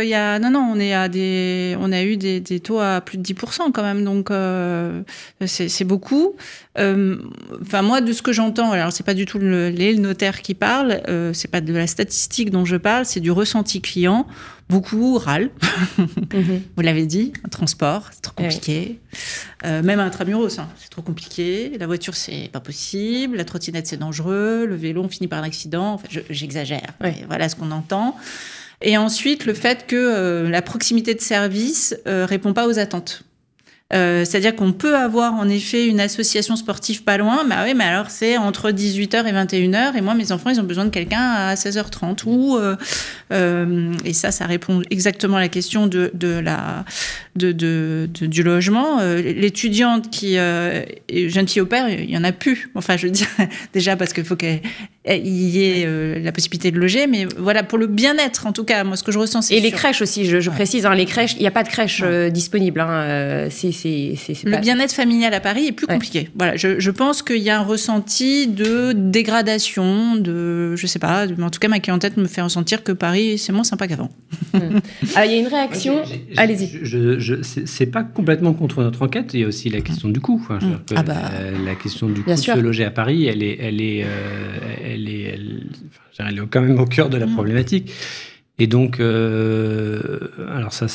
a eu des taux à à plus de 10% quand même, donc c'est beaucoup. Enfin, moi, de ce que j'entends, alors c'est pas du tout les notaires qui parlent, c'est pas de la statistique dont je parle, c'est du ressenti client. Beaucoup râlent. Vous l'avez dit, un transport, c'est trop compliqué. Même un intramuros, c'est trop compliqué. La voiture, c'est pas possible. La trottinette, c'est dangereux. Le vélo, on finit par un accident. Enfin, j'exagère. Voilà ce qu'on entend. Et ensuite, le fait que la proximité de service répond pas aux attentes. C'est-à-dire qu'on peut avoir en effet une association sportive pas loin, bah oui, mais alors c'est entre 18h et 21h, et moi mes enfants ils ont besoin de quelqu'un à 16h30 et ça répond exactement à la question du logement. L'étudiante qui jeune fille au père, il y en a plus. Enfin, je veux dire déjà parce qu'il faut qu'il y ait la possibilité de loger, mais voilà, pour le bien-être en tout cas, moi ce que je ressens c'est. Et les crèches aussi, je précise, les crèches, il n'y a pas de crèche disponible. Le bien-être familial à Paris est plus compliqué. Voilà, je pense qu'il y a un ressenti de dégradation, je sais pas, mais en tout cas ma clientèle me fait ressentir que Paris c'est moins sympa qu'avant. Il y a une réaction. Allez-y. C'est pas complètement contre notre enquête. Il y a aussi la question du coût. Enfin, la question du coût de se loger à Paris, elle est quand même au cœur de la problématique. Et donc, alors ça,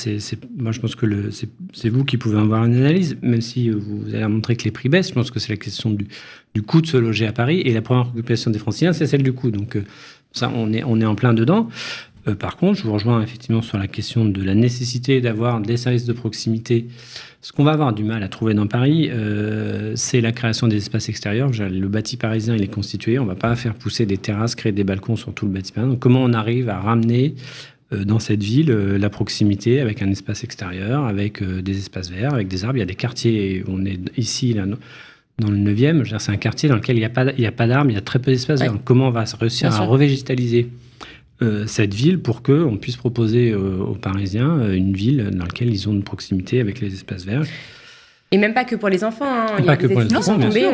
moi je pense que c'est vous qui pouvez avoir une analyse, même si vous allez montrer que les prix baissent. Je pense que c'est la question du coût de se loger à Paris. Et la première préoccupation des Franciliens, c'est celle du coût. Donc ça, on est en plein dedans. Par contre, je vous rejoins effectivement sur la question de la nécessité d'avoir des services de proximité. Ce qu'on va avoir du mal à trouver dans Paris, c'est la création des espaces extérieurs. Le bâti parisien, il est constitué. On ne va pas faire pousser des terrasses, créer des balcons sur tout le bâti parisien. Donc, comment on arrive à ramener dans cette ville la proximité avec un espace extérieur, avec des espaces verts, avec des arbres. Il y a des quartiers, on est ici, là, dans le 9e, c'est un quartier dans lequel il n'y a pas d'arbres, il y a très peu d'espaces verts. Donc, comment on va réussir à revégétaliser cette ville pour qu'on puisse proposer aux Parisiens une ville dans laquelle ils ont une proximité avec les espaces verts. Et même pas que pour les enfants. Pas que pour les enfants, bien sûr.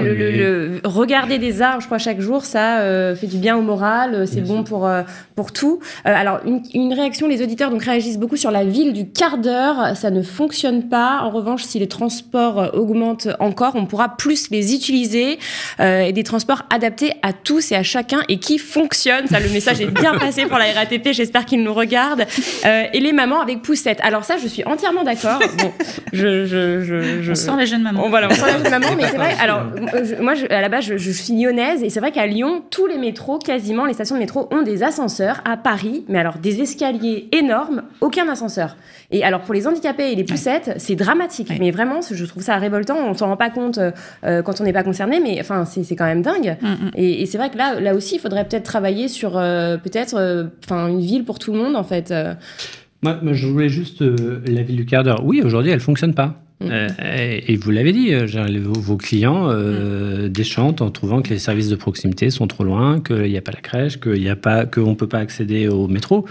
Regarder des arbres, je crois, chaque jour, ça fait du bien au moral, c'est bon pour tout. Alors, une réaction, les auditeurs donc réagissent beaucoup sur la ville du quart d'heure. Ça ne fonctionne pas. En revanche, si les transports augmentent encore, on pourra plus les utiliser. Et des transports adaptés à tous et à chacun et qui fonctionnent. Ça, le message est bien passé pour la RATP. J'espère qu'ils nous regardent. Et les mamans avec poussette. Alors ça, je suis entièrement d'accord. Bon, on sent la jeune maman. Voilà, on sent la jeune maman, mais c'est vrai. Alors, moi, à la base, je suis lyonnaise, et c'est vrai qu'à Lyon, tous les métros, quasiment, les stations de métro ont des ascenseurs. À Paris, mais alors des escaliers énormes, aucun ascenseur. Et alors, pour les handicapés et les poussettes, c'est dramatique. Mais vraiment, je trouve ça révoltant. On s'en rend pas compte quand on n'est pas concerné, mais enfin, c'est quand même dingue. Et c'est vrai que là aussi, il faudrait peut-être travailler sur une ville pour tout le monde, en fait. Moi, je voulais juste la ville du quart d'heure. Oui, aujourd'hui, elle fonctionne pas. Et vous l'avez dit, vos clients déchantent en trouvant que les services de proximité sont trop loin, qu'il n'y a pas la crèche, qu'on ne peut pas accéder au métro.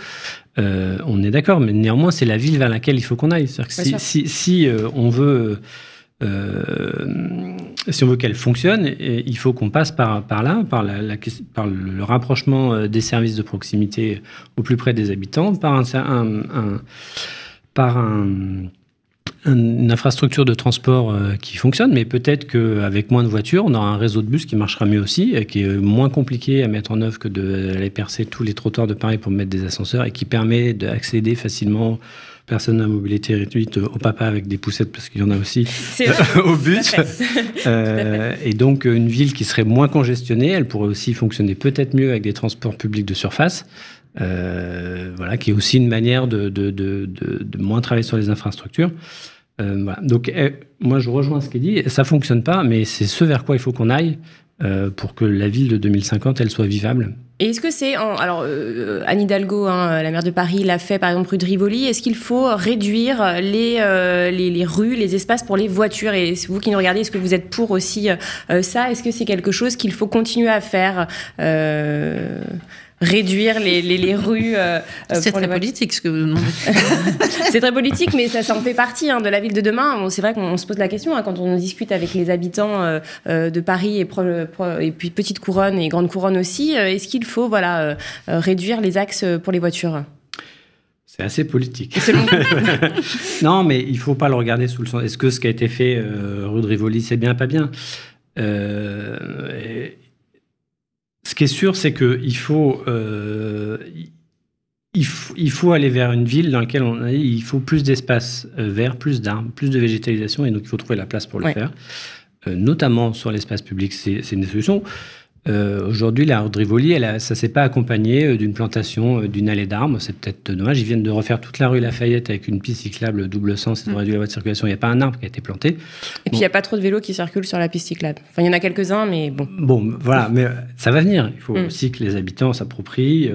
On est d'accord, mais néanmoins, c'est la ville vers laquelle il faut qu'on aille. C'est-à-dire que si on veut qu'elle fonctionne, il faut qu'on passe par là, par le rapprochement des services de proximité au plus près des habitants, par une infrastructure de transport qui fonctionne, mais peut-être qu'avec moins de voitures, on aura un réseau de bus qui marchera mieux aussi, qui est moins compliqué à mettre en œuvre que d'aller percer tous les trottoirs de Paris pour mettre des ascenseurs, et qui permet d'accéder facilement aux personnes à mobilité réduite, aux papas avec des poussettes, parce qu'il y en a aussi, au bus. Et donc, une ville qui serait moins congestionnée, elle pourrait aussi fonctionner peut-être mieux avec des transports publics de surface. Voilà, qui est aussi une manière de moins travailler sur les infrastructures. Voilà. Donc, moi, je rejoins ce qui est dit. Ça ne fonctionne pas, mais c'est ce vers quoi il faut qu'on aille pour que la ville de 2050, elle soit vivable. Et est-ce que c'est... Alors, Anne Hidalgo, la maire de Paris, l'a fait, par exemple, rue de Rivoli. Est-ce qu'il faut réduire les rues, les espaces pour les voitures? Et vous qui nous regardez, est-ce que vous êtes pour aussi ça? Est-ce que c'est quelque chose qu'il faut continuer à faire réduire les rues. C'est très politique ce que vous demandez. C'est très politique, mais ça en fait partie de la ville de demain. C'est vrai qu'on se pose la question quand on discute avec les habitants de Paris et puis Petite Couronne et Grande Couronne aussi. Est-ce qu'il faut réduire les axes pour les voitures ? C'est assez politique. Non, mais il ne faut pas le regarder sous le sens. Est-ce que ce qui a été fait rue de Rivoli, c'est bien, pas bien? Ce qui est sûr, c'est qu'il faut, il faut aller vers une ville dans laquelle il faut plus d'espace vert, plus d'arbres, plus de végétalisation, et donc il faut trouver la place pour le faire. Notamment sur l'espace public, c'est une des solutions. Aujourd'hui, la rue de Rivoli, ça ne s'est pas accompagné d'une plantation, d'une allée d'arbres. C'est peut-être dommage. Ils viennent de refaire toute la rue Lafayette avec une piste cyclable double sens. Ils ont réduit la voie de circulation. Il n'y a pas un arbre qui a été planté. Et puis, il n'y a pas trop de vélos qui circulent sur la piste cyclable. Enfin, il y en a quelques-uns, mais bon. Bon, voilà. Mais ça va venir. Il faut aussi que les habitants s'approprient.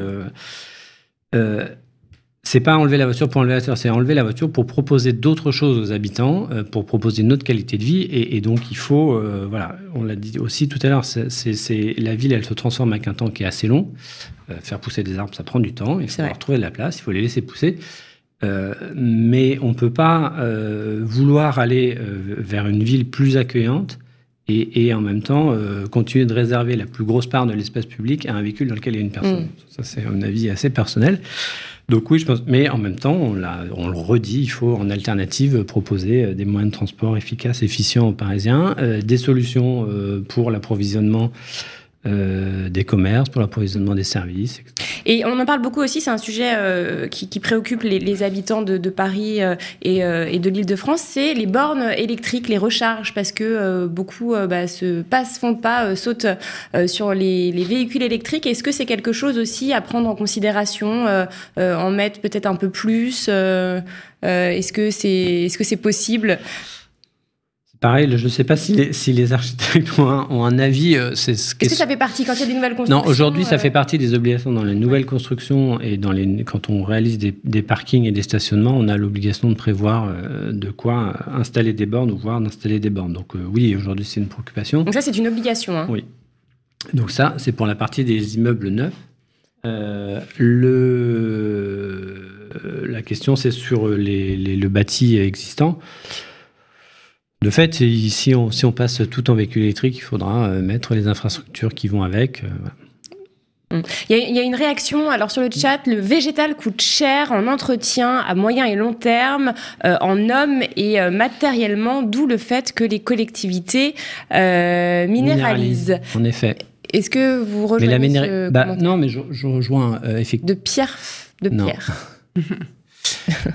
C'est pas enlever la voiture pour enlever la voiture, c'est enlever la voiture pour proposer d'autres choses aux habitants, pour proposer une autre qualité de vie. Et donc, il faut, voilà, on l'a dit aussi tout à l'heure, la ville, elle se transforme avec un temps qui est assez long. Faire pousser des arbres, ça prend du temps. Il faut retrouver de la place, il faut les laisser pousser. Mais on ne peut pas vouloir aller vers une ville plus accueillante et en même temps continuer de réserver la plus grosse part de l'espace public à un véhicule dans lequel il y a une personne. Ça, c'est un avis assez personnel. Donc oui, je pense, mais en même temps, on le redit, il faut en alternative proposer des moyens de transport efficaces, efficients aux Parisiens, des solutions pour l'approvisionnement des commerces, pour l'approvisionnement des services, etc. Et on en parle beaucoup aussi, c'est un sujet qui préoccupe les habitants de Paris et de l'Île-de-France, c'est les bornes électriques, les recharges, parce que beaucoup font pas, sautent sur les véhicules électriques. Est-ce que c'est quelque chose aussi à prendre en considération, en mettre peut-être un peu plus est-ce que c'est possible? Pareil, je ne sais pas si les architectes ont un avis. Est-ce que ça fait partie quand il y a des nouvelles constructions? Non, aujourd'hui, ça fait partie des obligations dans les nouvelles constructions et quand on réalise des parkings et des stationnements, on a l'obligation de prévoir de quoi installer des bornes ou voire d'installer des bornes. Donc oui, aujourd'hui, c'est une préoccupation. Donc ça, c'est une obligation. Hein. Oui. Donc ça, c'est pour la partie des immeubles neufs. La question, c'est sur le bâti existant. De fait, si on passe tout en véhicule électrique, il faudra mettre les infrastructures qui vont avec. Il y a une réaction alors sur le chat. Le végétal coûte cher en entretien à moyen et long terme, en hommes et matériellement, d'où le fait que les collectivités minéralisent. En effet. Est-ce que vous rejoignez ce commentaire? Non, mais je rejoins effectivement. De Pierre.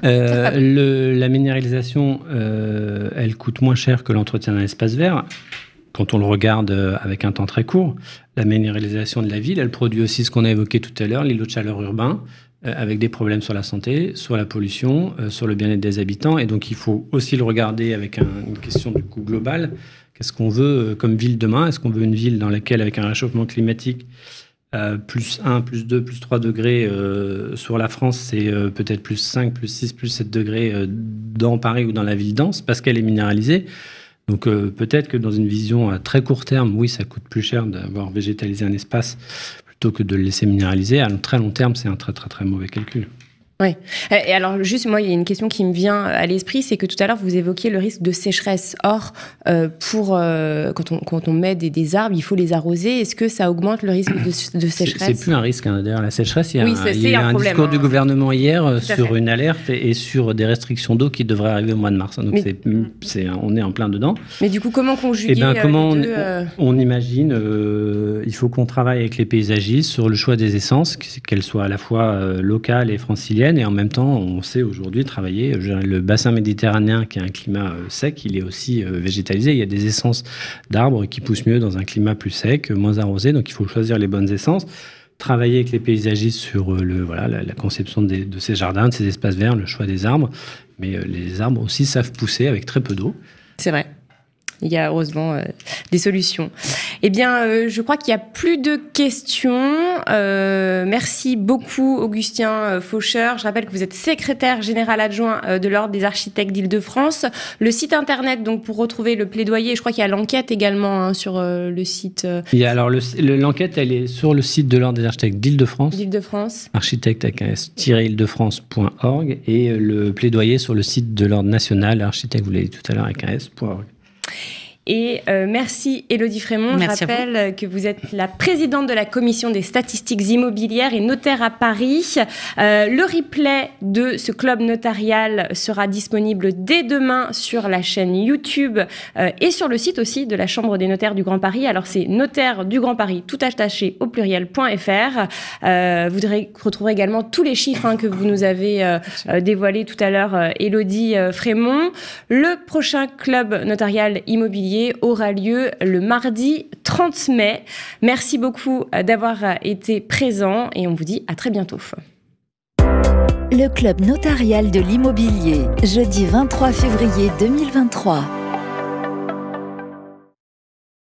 La minéralisation, elle coûte moins cher que l'entretien d'un espace vert. Quand on le regarde avec un temps très court, la minéralisation de la ville, elle produit aussi ce qu'on a évoqué tout à l'heure, l'îlot de chaleur urbain, avec des problèmes sur la santé, sur la pollution, sur le bien-être des habitants. Et donc, il faut aussi le regarder avec une question du coût global. Qu'est-ce qu'on veut comme ville demain? Est-ce qu'on veut une ville dans laquelle, avec un réchauffement climatique, plus 1, plus 2, plus 3 degrés sur la France, c'est peut-être plus 5, plus 6, plus 7 degrés dans Paris ou dans la ville dense, parce qu'elle est minéralisée. Donc peut-être que dans une vision à très court terme, oui, ça coûte plus cher d'avoir végétalisé un espace plutôt que de le laisser minéraliser. À très long terme, c'est un très très très mauvais calcul. Oui. Et alors, juste, moi, il y a une question qui me vient à l'esprit, c'est que tout à l'heure, vous évoquiez le risque de sécheresse. Or, quand on met des arbres, il faut les arroser. Est-ce que ça augmente le risque de sécheresse? C'est plus un risque. Hein. D'ailleurs, la sécheresse, il y a un problème, discours du gouvernement hier sur une alerte et sur des restrictions d'eau qui devraient arriver au mois de mars. Donc, on est en plein dedans. Mais du coup, comment conjuguer on imagine il faut qu'on travaille avec les paysagistes sur le choix des essences, qu'elles soient à la fois locales et franciliennes. Et en même temps, on sait aujourd'hui travailler. Le bassin méditerranéen, qui a un climat sec, il est aussi végétalisé. Il y a des essences d'arbres qui poussent mieux dans un climat plus sec, moins arrosé. Donc, il faut choisir les bonnes essences. Travailler avec les paysagistes sur la conception de ces jardins, de ces espaces verts, le choix des arbres. Mais les arbres aussi savent pousser avec très peu d'eau. C'est vrai. Il y a heureusement des solutions. Eh bien, je crois qu'il n'y a plus de questions. Merci beaucoup, Augustin Faucheur. Je rappelle que vous êtes secrétaire général adjoint de l'Ordre des architectes d'Île-de-France. Le site internet, donc, pour retrouver le plaidoyer, je crois qu'il y a l'enquête également sur le site. Alors, l'enquête, elle est sur le site de l'Ordre des architectes d'Île-de-France. Architecte avec un s-île-de-france.org et le plaidoyer sur le site de l'Ordre national, architecte, vous l'avez dit tout à l'heure, avec un s.org. Et merci Élodie Frémont. Merci. Je rappelle que vous êtes la présidente de la commission des statistiques immobilières et notaire à Paris. Le replay de ce club notarial sera disponible dès demain sur la chaîne YouTube et sur le site aussi de la Chambre des notaires du Grand Paris. Alors c'est notaire du Grand Paris, tout attaché au pluriel.fr. Vous retrouverez également tous les chiffres que vous nous avez dévoilés tout à l'heure, Élodie Frémont. Le prochain club notarial immobilier aura lieu le mardi 30 mai. Merci beaucoup d'avoir été présent et on vous dit à très bientôt. Le club notarial de l'immobilier, jeudi 23 février 2023.